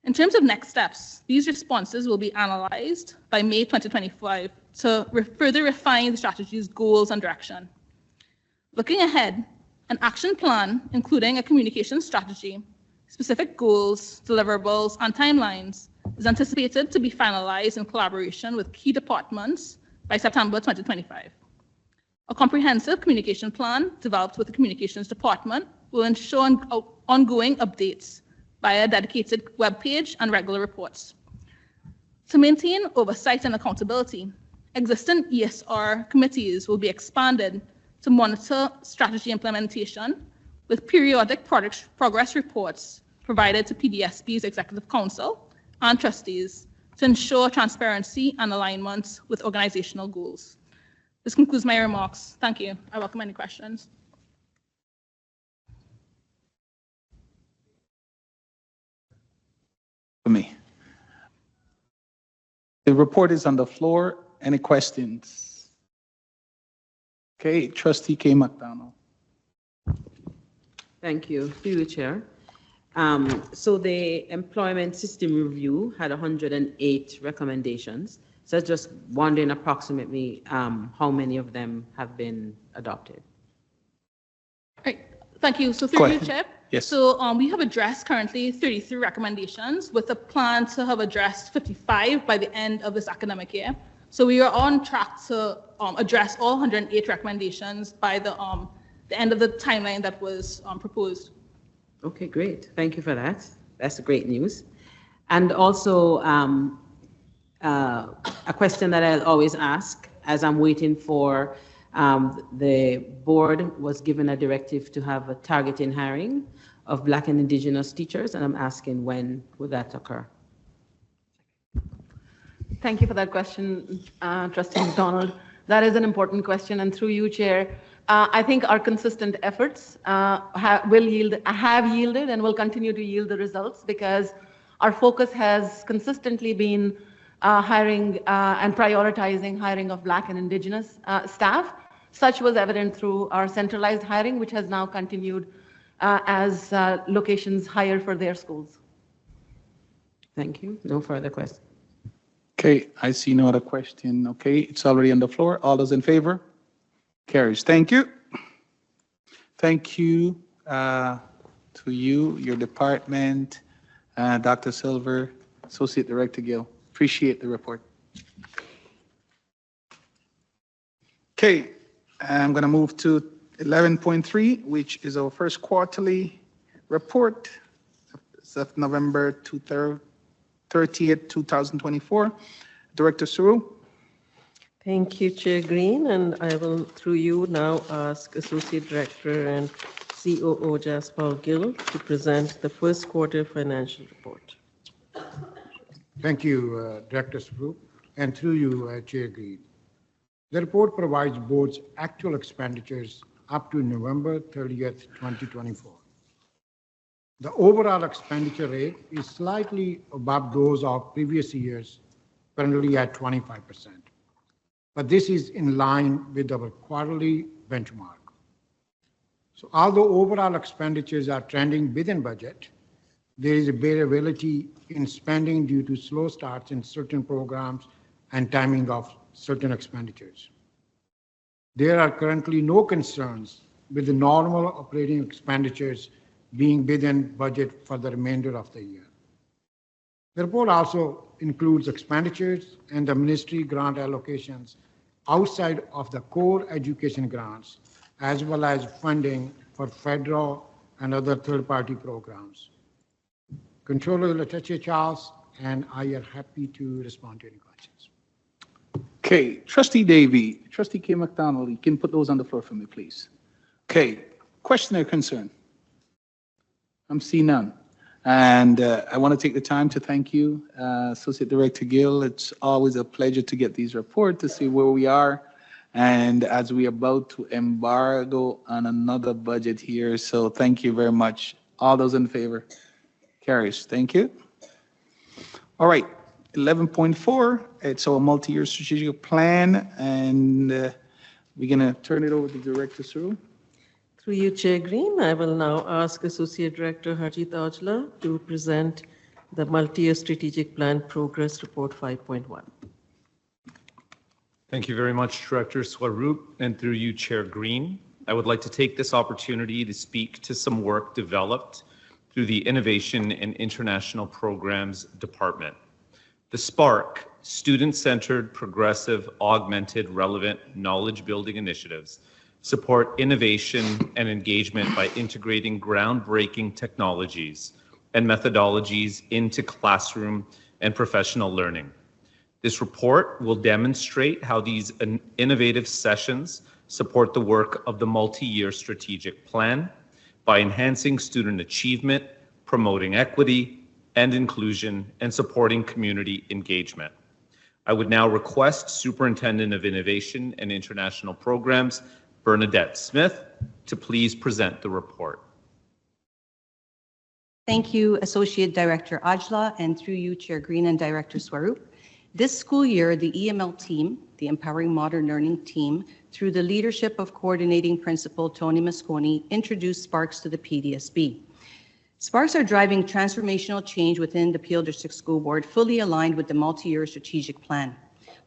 In terms of next steps, these responses will be analyzed by May 2025 to further refine the strategy's goals and direction. Looking ahead, an action plan, including a communication strategy, specific goals, deliverables, and timelines, is anticipated to be finalized in collaboration with key departments by September 2025. A comprehensive communication plan developed with the Communications Department will ensure ongoing updates via a dedicated webpage and regular reports. To maintain oversight and accountability, existing ESR committees will be expanded to monitor strategy implementation, with periodic progress reports provided to PDSP's Executive Council and trustees to ensure transparency and alignment with organizational goals. This concludes my remarks. Thank you. I welcome any questions. For me. The report is on the floor. Any questions? Okay, Trustee K. McDonald. Thank you. Through the chair. So the employment system review had 108 recommendations. So just wondering approximately how many of them have been adopted. Right. Thank you. So Go through you, ahead. Chair. Yes. So we have addressed currently 33 recommendations with a plan to have addressed 55 by the end of this academic year. So we are on track to address all 108 recommendations by the end of the timeline that was proposed. Okay, great. Thank you for that. That's great news. And also a question that I always ask as I'm waiting for the board was given a directive to have a target in hiring of Black and Indigenous teachers, and I'm asking when would that occur? Thank you for that question, Trustee McDonald. That is an important question, and through you, Chair, I think our consistent efforts have yielded and will continue to yield the results because our focus has consistently been hiring and prioritizing hiring of Black and Indigenous staff. Such was evident through our centralized hiring, which has now continued as locations hire for their schools. Thank you. No further questions. Okay, I see no other question. Okay, it's already on the floor. All those in favor? Carries. Thank you. Thank you to you, your department, Dr. Silver, Associate Director Gill. Appreciate the report. Okay, I'm going to move to 11.3, which is our first quarterly report of November 30th, 2024. Director Suru. Thank you, Chair Green, and I will, through you, now ask Associate Director and COO Jasper Gill to present the first quarter financial report. Thank you, Director Suru, and through you, Chair Green. The report provides board's actual expenditures up to November 30th, 2024. The overall expenditure rate is slightly above those of previous years, currently at 25%. But this is in line with our quarterly benchmark. So although overall expenditures are trending within budget, there is a variability in spending due to slow starts in certain programs and timing of certain expenditures. There are currently no concerns with the normal operating expenditures being within budget for the remainder of the year. The report also includes expenditures and the ministry grant allocations outside of the core education grants, as well as funding for federal and other third-party programs. Controller Letitia Charles and I are happy to respond to any questions. Okay, Trustee Davey, Trustee K. McDonald, you can put those on the floor for me, please. Okay, question or concern? I'm seeing none. And I want to take the time to thank you, Associate Director Gill. It's always a pleasure to get these reports to see where we are. And as we are about to embargo on another budget here, so thank you very much. All those in favor? Carries. Thank you. All right, 11.4, it's our multi-year strategic plan, and we're going to turn it over to Director Suru. Through you, Chair Green, I will now ask Associate Director Harjeet Aujla to present the Multi-Year Strategic Plan Progress Report 5.1. Thank you very much, Director Swaroop, and through you, Chair Green. I would like to take this opportunity to speak to some work developed through the Innovation and International Programs Department. The SPARK, Student-Centered, Progressive, Augmented, Relevant Knowledge Building Initiatives, support innovation and engagement by integrating groundbreaking technologies and methodologies into classroom and professional learning. This report will demonstrate how these innovative sessions support the work of the multi-year strategic plan by enhancing student achievement, promoting equity and inclusion, and supporting community engagement. I would now request Superintendent of Innovation and International Programs, Bernadette Smith, to please present the report. Thank you, Associate Director Aujla, and through you, Chair Green and Director Swaroop. This school year, the EML team, the Empowering Modern Learning team, through the leadership of Coordinating Principal Tony Mosconi, introduced Sparks to the PDSB. Sparks are driving transformational change within the Peel District School Board, fully aligned with the multi-year strategic plan.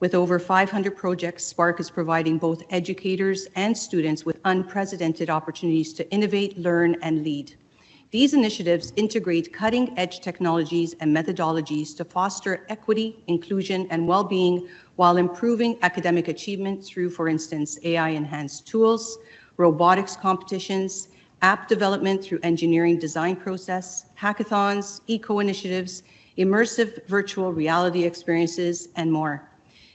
With over 500 projects, Spark is providing both educators and students with unprecedented opportunities to innovate, learn, and lead. These initiatives integrate cutting-edge technologies and methodologies to foster equity, inclusion, and well-being while improving academic achievement through, for instance, AI-enhanced tools, robotics competitions, app development through engineering design process, hackathons, eco-initiatives, immersive virtual reality experiences, and more.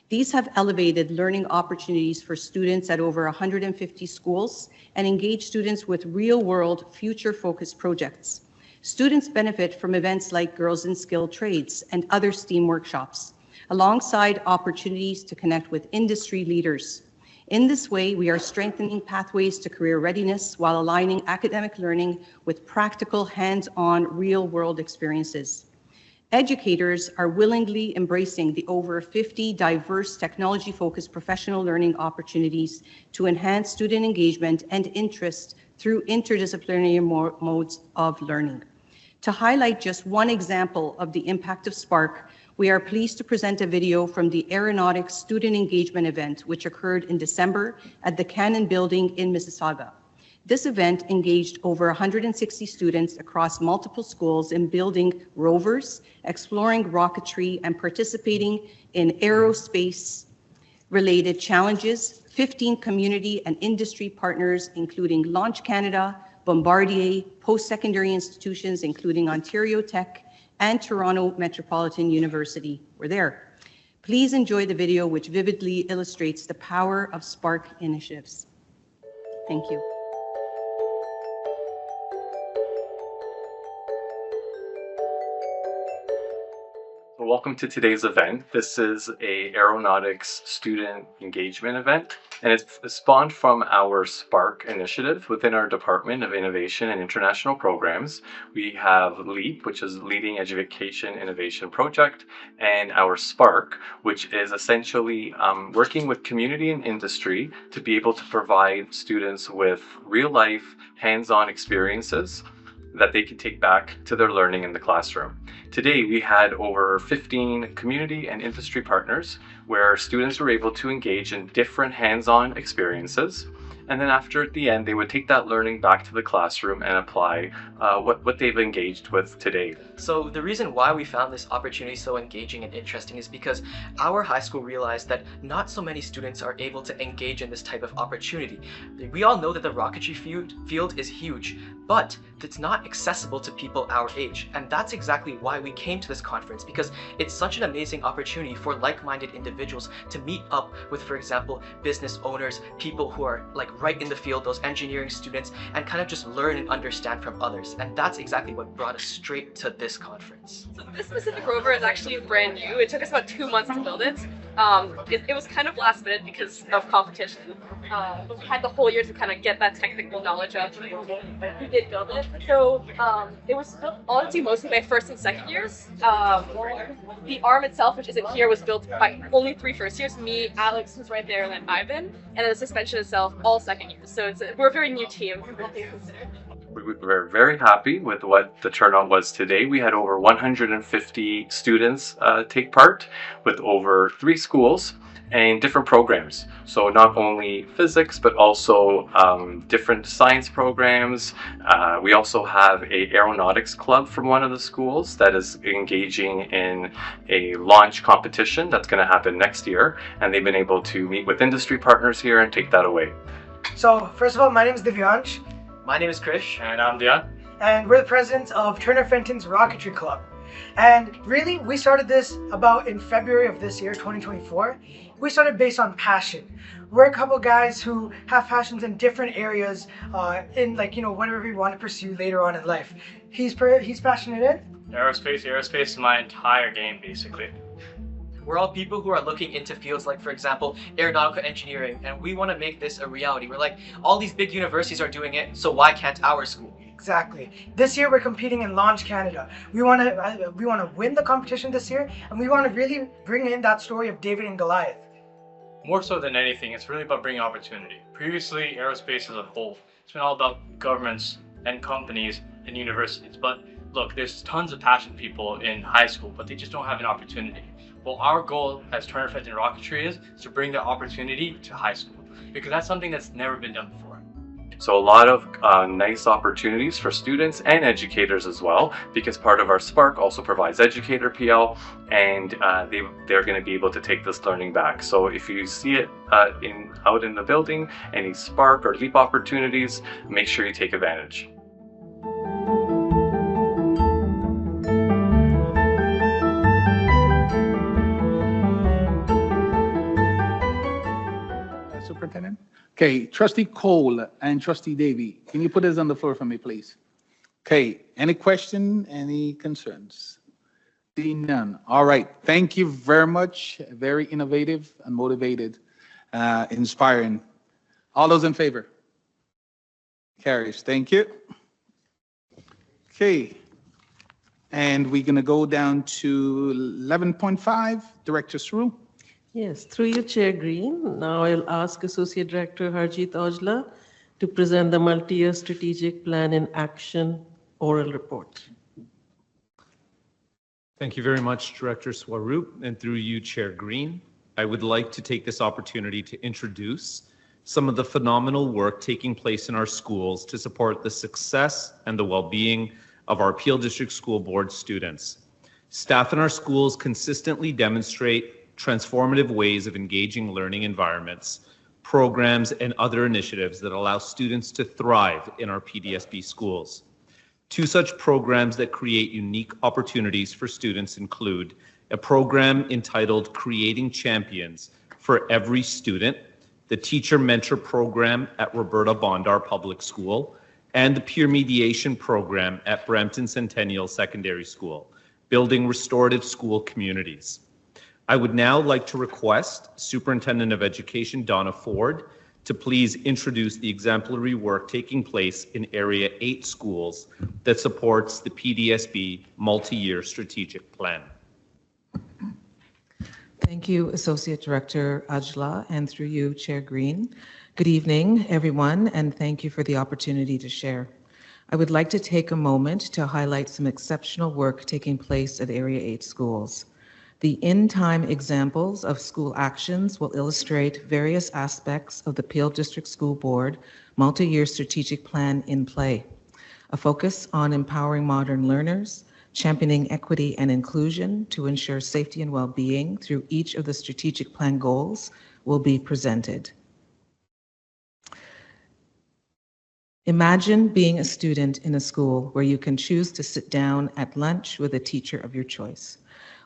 These have elevated learning opportunities for students at over 150 schools and engage students with real-world, future-focused projects. Students benefit from events like Girls in Skilled Trades and other STEAM workshops, alongside opportunities to connect with industry leaders. In this way, we are strengthening pathways to career readiness while aligning academic learning with practical, hands-on, real-world experiences. Educators are willingly embracing the over 50 diverse technology-focused professional learning opportunities to enhance student engagement and interest through interdisciplinary modes of learning. To highlight just one example of the impact of Spark, we are pleased to present a video from the Aeronautics Student Engagement event, which occurred in December at the Cannon Building in Mississauga. This event engaged over 160 students across multiple schools in building rovers, exploring rocketry, and participating in aerospace-related challenges. 15 community and industry partners, including Launch Canada, Bombardier, post-secondary institutions, including Ontario Tech and Toronto Metropolitan University, were there. Please enjoy the video, which vividly illustrates the power of Spark initiatives. Thank you. Welcome to today's event. This is a aeronautics student engagement event, and it's spawned from our Spark initiative within our Department of Innovation and International Programs. We have LEAP, which is Leading Education Innovation Project, and our Spark, which is essentially working with community and industry to be able to provide students with real-life, hands-on experiences that they can take back to their learning in the classroom. Today, we had over 15 community and industry partners where students were able to engage in different hands-on experiences. And then after the end, they would take that learning back to the classroom and apply what they've engaged with today. So the reason why we found this opportunity so engaging and interesting is because our high school realized that not so many students are able to engage in this type of opportunity. We all know that the rocketry field is huge, but it's not accessible to people our age. And that's exactly why we came to this conference, because it's such an amazing opportunity for like-minded individuals to meet up with, for example, business owners, people who are like right in the field, those engineering students, and kind of just learn and understand from others. And that's exactly what brought us straight to this conference. So this specific rover is actually brand new. It took us about 2 months to build it. It was kind of last minute because of competition. But we had the whole year to kind of get that technical knowledge up. We did build it. So it was built honestly mostly by first and second years. The arm itself, which isn't here, was built by only 3 first years. Me, Alex, who's right there, and then Ivan. And then the suspension itself, all second years. So we're a very new team. We were very happy with what the turnout was today. We had over 150 students take part with over 3 schools and different programs. So not only physics, but also different science programs. We also have a aeronautics club from one of the schools that is engaging in a launch competition that's going to happen next year. And they've been able to meet with industry partners here and take that away. So first of all, my name is Divyansh. My name is Krish. And I'm Dion. And we're the presidents of Turner Fenton's Rocketry Club. And really, we started this about in February of this year, 2024. We started based on passion. We're a couple guys who have passions in different areas in whatever we want to pursue later on in life. He's passionate in? Aerospace is my entire game, basically. We're all people who are looking into fields like, for example, aeronautical engineering, and we want to make this a reality. We're like, all these big universities are doing it, so why can't our school? Exactly. This year we're competing in Launch Canada. We want to win the competition this year, and we want to really bring in that story of David and Goliath. More so than anything, it's really about bringing opportunity. Previously, aerospace as a whole, it's been all about governments and companies and universities, but look, there's tons of passionate people in high school, but they just don't have an opportunity. Well, our goal as Turner Fenton Rocketry is to bring that opportunity to high school, because that's something that's never been done before. So a lot of nice opportunities for students and educators as well, because part of our Spark also provides educator PL, and they're going to be able to take this learning back. So if you see it out in the building, any Spark or Leap opportunities, make sure you take advantage. Superintendent? Okay, Trustee Cole and Trustee Davy, can you put this on the floor for me, please? Okay, any question, any concerns? Seeing none. All right, thank you very much. Very innovative and motivated, inspiring. All those in favor? Carries, thank you. Okay, and we're gonna go down to 11.5, Director Sru. Yes, through you, Chair Green. Now I'll ask Associate Director Harjeet Aujla to present the multi-year strategic plan in action oral report. Thank you very much, Director Swaroop, and through you, Chair Green. I would like to take this opportunity to introduce some of the phenomenal work taking place in our schools to support the success and the well-being of our Peel District School Board students. Staff in our schools consistently demonstrate transformative ways of engaging learning environments, programs, and other initiatives that allow students to thrive in our PDSB schools. Two such programs that create unique opportunities for students include a program entitled Creating Champions for Every Student, the Teacher Mentor Program at Roberta Bondar Public School, and the Peer Mediation Program at Brampton Centennial Secondary School, building restorative school communities. I would now like to request Superintendent of Education Donna Ford to please introduce the exemplary work taking place in Area 8 schools that supports the PDSB multi-year strategic plan. Thank you, Associate Director Aujla, and through you, Chair Green. Good evening, everyone, and thank you for the opportunity to share. I would like to take a moment to highlight some exceptional work taking place at Area 8 schools. The in-time examples of school actions will illustrate various aspects of the Peel District School Board multi-year strategic plan in play. A focus on empowering modern learners, championing equity and inclusion to ensure safety and well-being through each of the strategic plan goals will be presented. Imagine being a student in a school where you can choose to sit down at lunch with a teacher of your choice.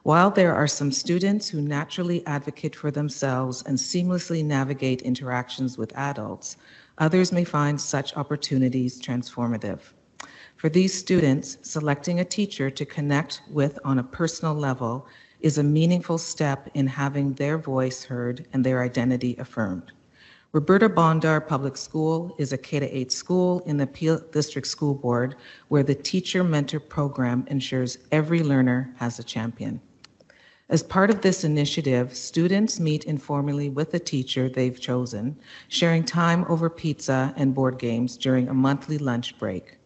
While there are some students who naturally advocate for themselves and seamlessly navigate interactions with adults, others may find such opportunities transformative. For these students, selecting a teacher to connect with on a personal level is a meaningful step in having their voice heard and their identity affirmed. Roberta Bondar Public School is a K-8 school in the Peel District School Board where the Teacher Mentor Program ensures every learner has a champion. As part of this initiative, students meet informally with the teacher they've chosen, sharing time over pizza and board games during a monthly lunch break.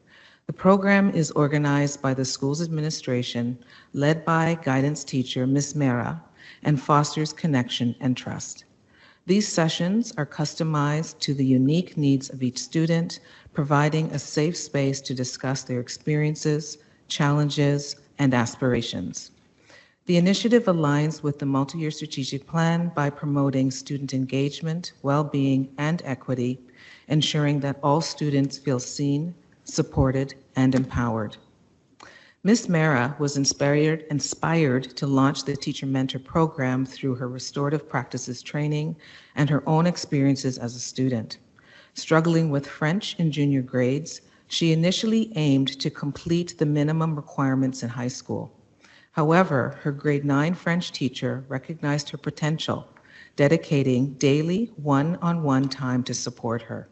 The program is organized by the school's administration, led by guidance teacher Ms. Mera, and fosters connection and trust. These sessions are customized to the unique needs of each student, providing a safe space to discuss their experiences, challenges, and aspirations. The initiative aligns with the multi-year strategic plan by promoting student engagement, well-being, and equity, ensuring that all students feel seen, supported, and empowered. Ms. Mera was inspired to launch the Teacher Mentor Program through her restorative practices training and her own experiences as a student. Struggling with French in junior grades, she initially aimed to complete the minimum requirements in high school. However, her grade 9 French teacher recognized her potential, dedicating daily one-on-one time to support her.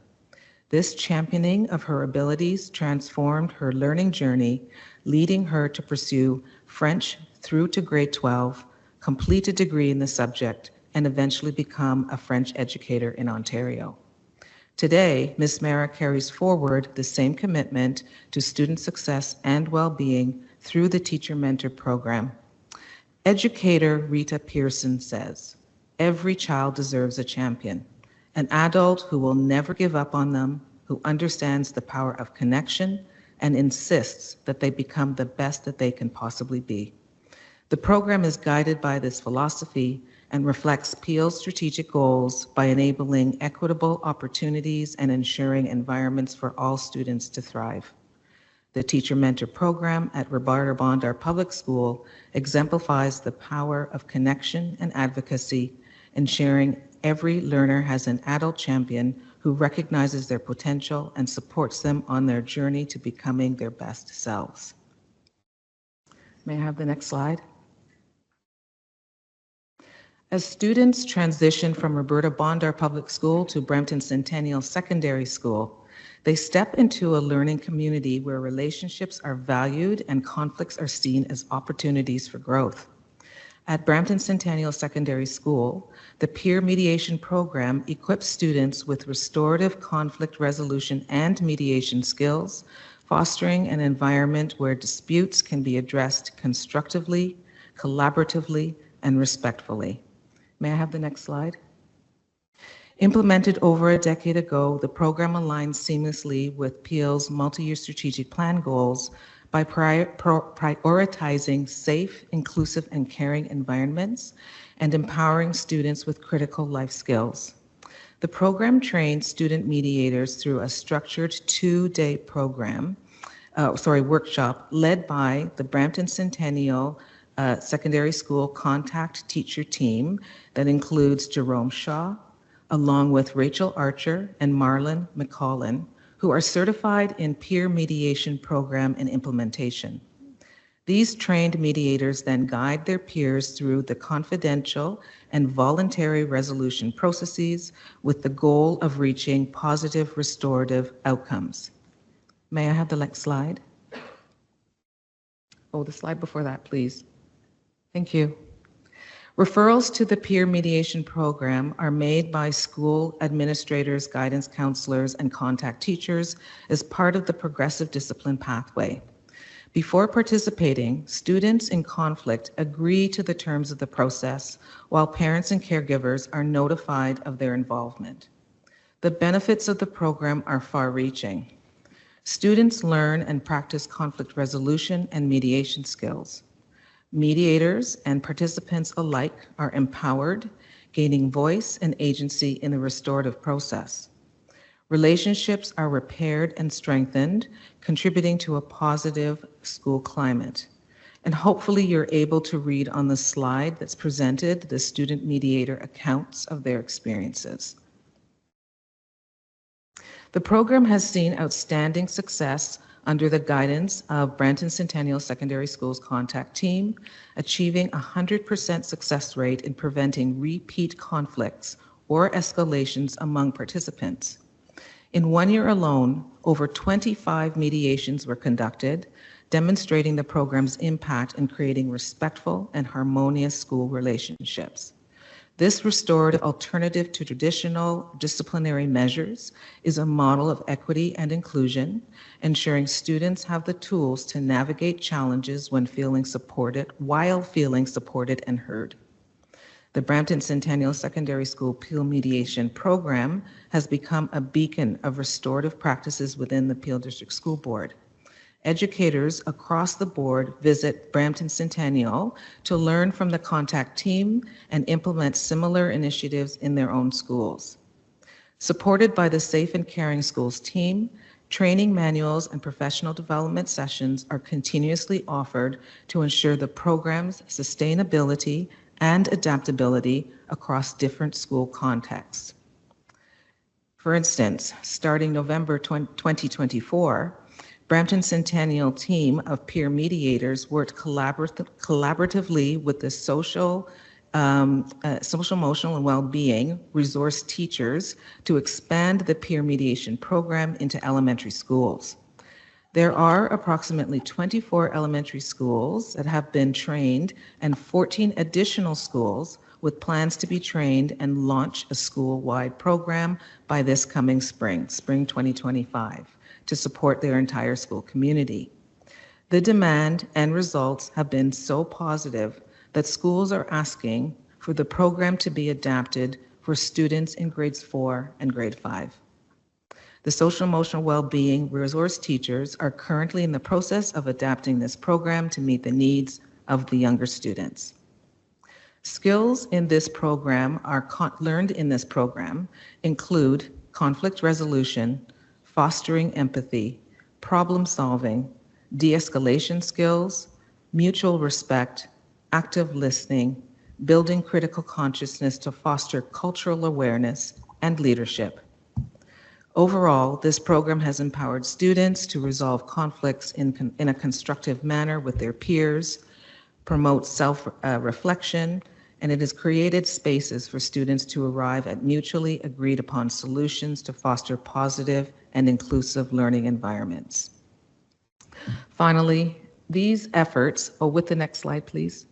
This championing of her abilities transformed her learning journey, leading her to pursue French through to grade 12, complete a degree in the subject, and eventually become a French educator in Ontario. Today, Ms. Mara carries forward the same commitment to student success and well-being through the Teacher Mentor Program. Educator Rita Pearson says, "Every child deserves a champion, an adult who will never give up on them, who understands the power of connection and insists that they become the best that they can possibly be." The program is guided by this philosophy and reflects Peel's strategic goals by enabling equitable opportunities and ensuring environments for all students to thrive. The Teacher Mentor Program at Roberta Bondar Public School exemplifies the power of connection and advocacy, ensuring every learner has an adult champion who recognizes their potential and supports them on their journey to becoming their best selves. May I have the next slide? As students transition from Roberta Bondar Public School to Brampton Centennial Secondary School, they step into a learning community where relationships are valued and conflicts are seen as opportunities for growth. At Brampton Centennial Secondary School, the peer mediation program equips students with restorative conflict resolution and mediation skills, fostering an environment where disputes can be addressed constructively, collaboratively, and respectfully. May I have the next slide? Implemented over a decade ago, the program aligns seamlessly with Peel's multi-year strategic plan goals by prioritizing safe, inclusive, and caring environments and empowering students with critical life skills. The program trains student mediators through a structured two-day workshop led by the Brampton Centennial Secondary School Contact Teacher Team that includes Jerome Shaw, along with Rachel Archer and Marlon McCollin, who are certified in peer mediation program and implementation. These trained mediators then guide their peers through the confidential and voluntary resolution processes with the goal of reaching positive restorative outcomes. May I have the next slide? Oh, the slide before that, please. Thank you. Referrals to the peer mediation program are made by school administrators, guidance counselors, and contact teachers as part of the progressive discipline pathway. Before participating, students in conflict agree to the terms of the process, while parents and caregivers are notified of their involvement. The benefits of the program are far-reaching. Students learn and practice conflict resolution and mediation skills. Mediators and participants alike are empowered, gaining voice and agency in the restorative process. Relationships are repaired and strengthened, contributing to a positive school climate. And hopefully you're able to read on the slide that's presented the student mediator accounts of their experiences. The program has seen outstanding success under the guidance of Brampton Centennial Secondary School's contact team, achieving a 100% success rate in preventing repeat conflicts or escalations among participants. In 1 year alone, over 25 mediations were conducted, demonstrating the program's impact in creating respectful and harmonious school relationships. This restorative alternative to traditional disciplinary measures is a model of equity and inclusion, ensuring students have the tools to navigate challenges while feeling supported and heard. The Brampton Centennial Secondary School Peel Mediation Program has become a beacon of restorative practices within the Peel District School Board. Educators across the board visit Brampton Centennial to learn from the contact team and implement similar initiatives in their own schools. Supported by the Safe and Caring Schools team, training manuals and professional development sessions are continuously offered to ensure the program's sustainability and adaptability across different school contexts. For instance, starting November 2024, Brampton Centennial team of peer mediators worked collaboratively with the social, emotional, and well-being resource teachers to expand the peer mediation program into elementary schools. There are approximately 24 elementary schools that have been trained and 14 additional schools with plans to be trained and launch a school-wide program by this coming spring 2025, to support their entire school community. The demand and results have been so positive that schools are asking for the program to be adapted for students in grades 4 and grade 5. The social emotional well-being resource teachers are currently in the process of adapting this program to meet the needs of the younger students. Skills in this program learned in this program include conflict resolution, fostering empathy, problem solving, de-escalation skills, mutual respect, active listening, building critical consciousness to foster cultural awareness, and leadership. Overall, this program has empowered students to resolve conflicts in a constructive manner with their peers, promote self-reflection, and it has created spaces for students to arrive at mutually agreed upon solutions to foster positive and inclusive learning environments. Finally, these efforts, with the next slide, please.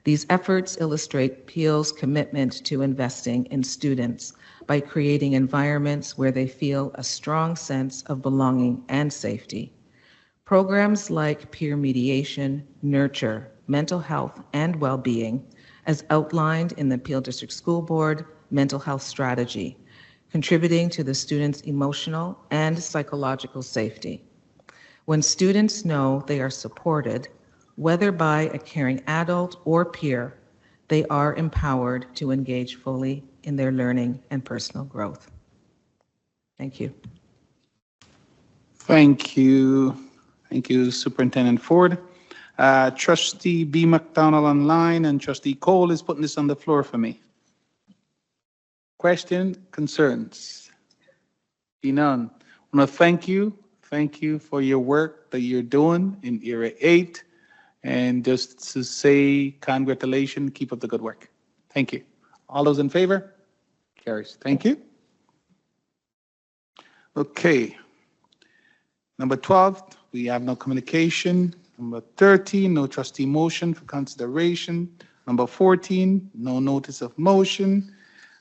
These efforts illustrate Peel's commitment to investing in students by creating environments where they feel a strong sense of belonging and safety. Programs like peer mediation, nurture, mental health, and well-being, as outlined in the Peel District School Board Mental Health Strategy, contributing to the students' emotional and psychological safety. When students know they are supported, whether by a caring adult or peer, they are empowered to engage fully in their learning and personal growth. Thank you. Thank you. Thank you, Superintendent Ford. Trustee B. McDonald online, and Trustee Cole is putting this on the floor for me. Question, concerns? See none. I want to thank you. Thank you for your work that you're doing in Era 8. And just to say congratulations, keep up the good work. Thank you. All those in favor? Carries. Thank you. Okay. Number 12, we have no communication. Number 13, no trustee motion for consideration. Number 14, no notice of motion.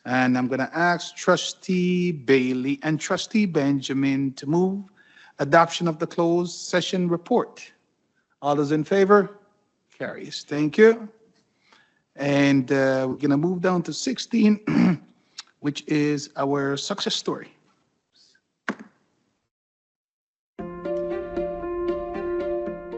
And I'm going to ask Trustee Bailey and Trustee Benjamin to move adoption of the closed session report. All those in favor? Carries. Thank you. And we're going to move down to 16, which is our success story.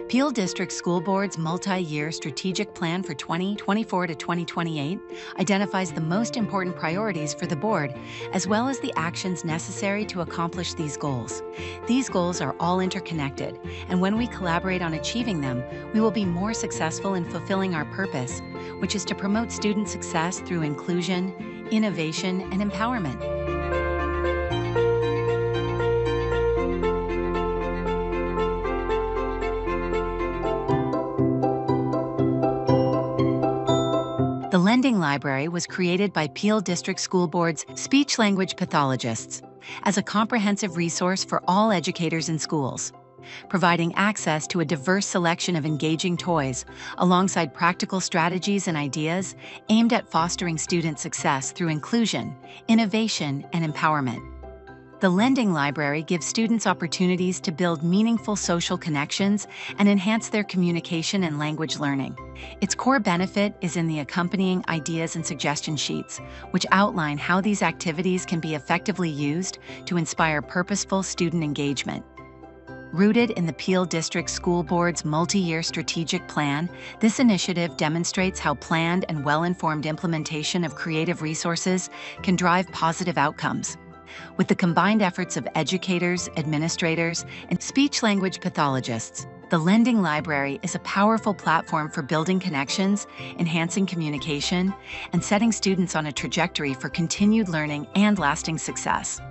Peel District School Board's multi-year strategic plan for 2024 to 2028 identifies the most important priorities for the board, as well as the actions necessary to accomplish these goals. These goals are all interconnected, and when we collaborate on achieving them, we will be more successful in fulfilling our purpose, which is to promote student success through inclusion, innovation, and empowerment. The Lending Library was created by Peel District School Board's speech-language pathologists as a comprehensive resource for all educators in schools, providing access to a diverse selection of engaging toys alongside practical strategies and ideas aimed at fostering student success through inclusion, innovation, and empowerment. The Lending Library gives students opportunities to build meaningful social connections and enhance their communication and language learning. Its core benefit is in the accompanying ideas and suggestion sheets, which outline how these activities can be effectively used to inspire purposeful student engagement. Rooted in the Peel District School Board's multi-year strategic plan, this initiative demonstrates how planned and well-informed implementation of creative resources can drive positive outcomes. With the combined efforts of educators, administrators, and speech-language pathologists, the Lending Library is a powerful platform for building connections, enhancing communication, and setting students on a trajectory for continued learning and lasting success.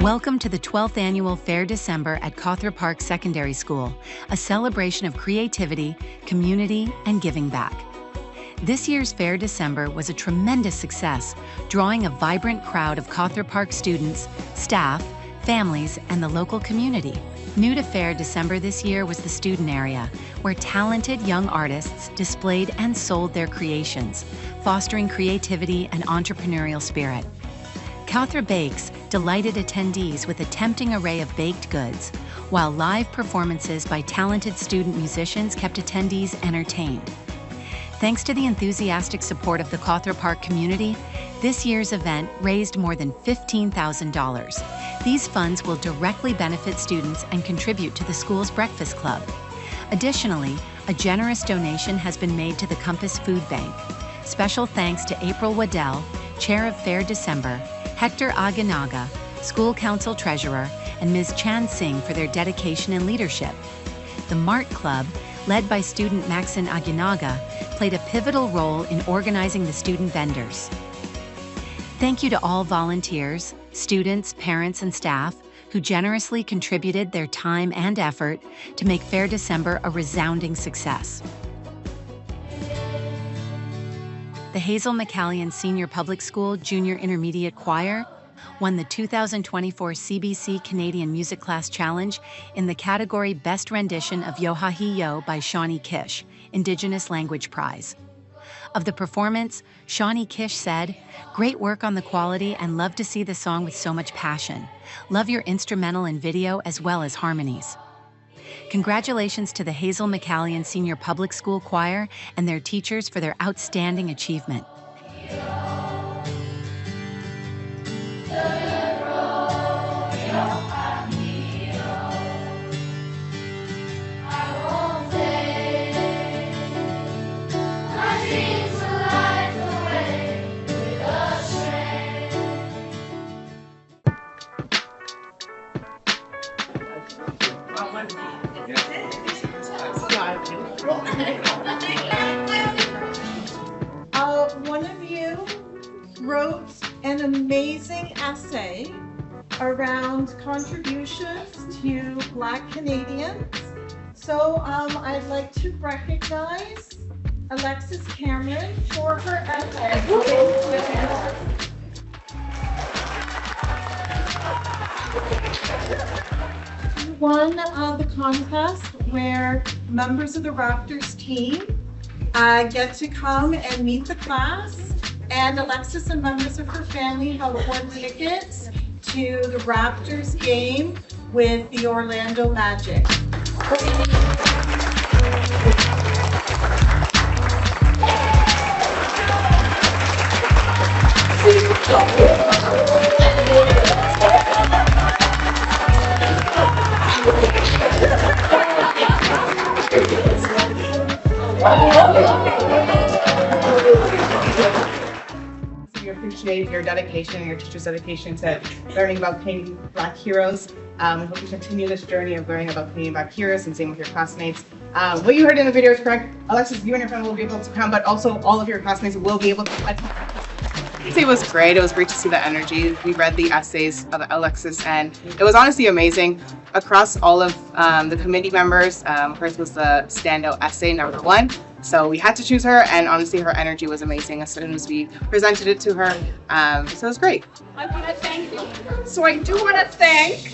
Welcome to the 12th Annual Fair December at Cawthra Park Secondary School, a celebration of creativity, community, and giving back. This year's Fair December was a tremendous success, drawing a vibrant crowd of Cawthra Park students, staff, families, and the local community. New to Fair December this year was the student area, where talented young artists displayed and sold their creations, fostering creativity and entrepreneurial spirit. Kauthra Bakes delighted attendees with a tempting array of baked goods, while live performances by talented student musicians kept attendees entertained. Thanks to the enthusiastic support of the Kauthra Park community, this year's event raised more than $15,000. These funds will directly benefit students and contribute to the school's breakfast club. Additionally, a generous donation has been made to the Compass Food Bank. Special thanks to April Waddell, Chair of Fair December, Hector Aganaga, School Council Treasurer, and Ms. Chan Singh for their dedication and leadership. The Mart Club, led by student Maxine Aganaga, played a pivotal role in organizing the student vendors. Thank you to all volunteers, students, parents, and staff who generously contributed their time and effort to make Fair December a resounding success. The Hazel McCallion Senior Public School Junior Intermediate Choir won the 2024 CBC Canadian Music Class Challenge in the category Best Rendition of Yo-Ha-Hee-Yo by Shawnee Kish, Indigenous Language Prize. Of the performance, Shawnee Kish said, "Great work on the quality and love to see the song with so much passion. Love your instrumental and video as well as harmonies." Congratulations to the Hazel McCallion Senior Public School Choir and their teachers for their outstanding achievement. One of you wrote an amazing essay around contributions to Black Canadians. So I'd like to recognize Alexis Cameron for her essay. Won the contest where members of the Raptors team get to come and meet the class, and Alexis and members of her family have won tickets to the Raptors game with the Orlando Magic. We appreciate your dedication and your teachers' dedication to learning about Canadian Black heroes. We hope you continue this journey of learning about Canadian Black heroes and same with your classmates. What you heard in the video is correct. Alexis, you and your family will be able to come, but also all of your classmates will be able to attend. It was great. It was great to see the energy. We read the essays of Alexis, and it was honestly amazing. Across all of the committee members, hers was the standout essay #1. So we had to choose her, and honestly, her energy was amazing as soon as we presented it to her. So it was great. I want to thank you. So I do want to thank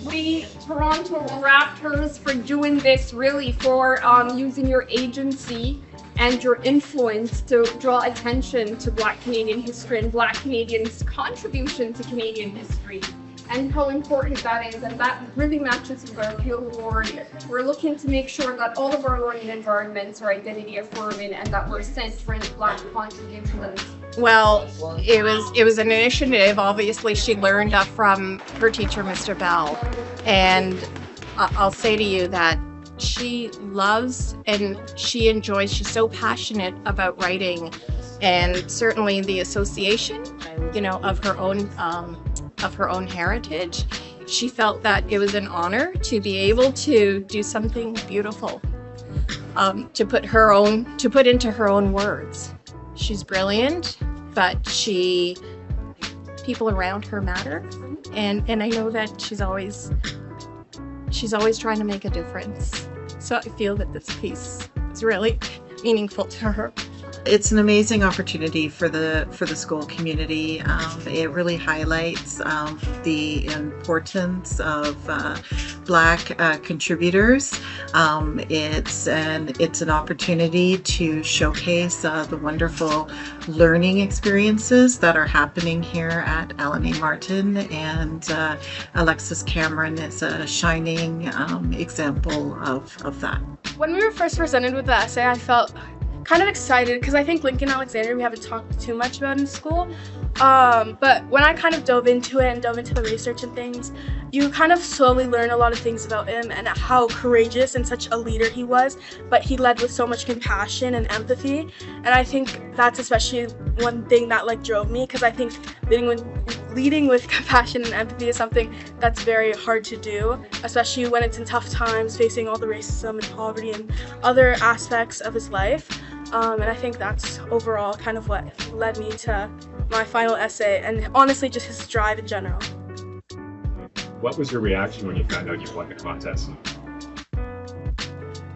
the Toronto Raptors for doing this, really, for using your agency and your influence to draw attention to Black Canadian history and Black Canadians' contribution to Canadian history, and how important that is, and that really matches with our Peel Award. We're looking to make sure that all of our learning environments are identity affirming and that we're centering Black contributions. Well, it was an initiative. Obviously, she learned from her teacher, Mr. Bell, and I'll say to you that she loves and she enjoys, she's so passionate about writing, and certainly the association, of her own heritage. She felt that it was an honor to be able to do something beautiful, to put into her own words. She's brilliant, but people around her matter, and I know that she's always trying to make a difference. So I feel that this piece is really meaningful to her. It's an amazing opportunity for the school community. It really highlights the importance of Black contributors. It's an opportunity to showcase the wonderful learning experiences that are happening here at LME Martin, and Alexis Cameron is a shining example of that. When we were first presented with the essay, I felt kind of excited because I think Lincoln Alexander we haven't talked too much about in school. But when I kind of dove into it and dove into the research and things, you kind of slowly learn a lot of things about him and how courageous and such a leader he was, but he led with so much compassion and empathy. And I think that's especially one thing that drove me, because I think leading with compassion and empathy is something that's very hard to do, especially when it's in tough times, facing all the racism and poverty and other aspects of his life. And I think that's overall kind of what led me to my final essay, and honestly just his drive in general. What was your reaction when you found out you won the contest?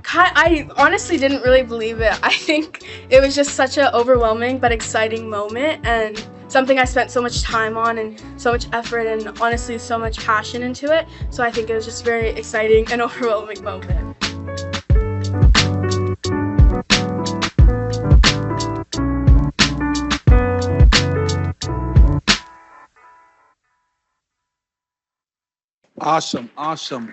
I honestly didn't really believe it. I think it was just such an overwhelming but exciting moment, and something I spent so much time on and so much effort and honestly so much passion into it. So I think it was just very exciting and overwhelming moment. Awesome, awesome.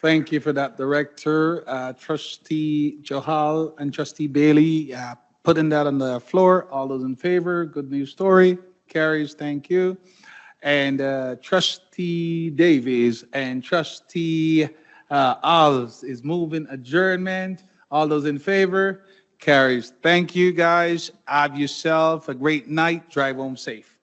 Thank you for that, Director. Trustee Johal and Trustee Bailey, putting that on the floor. All those in favor, good news story. Carries, thank you. And Trustee Davies and Trustee Alves is moving adjournment. All those in favor, carries. Thank you, guys. Have yourself a great night. Drive home safe.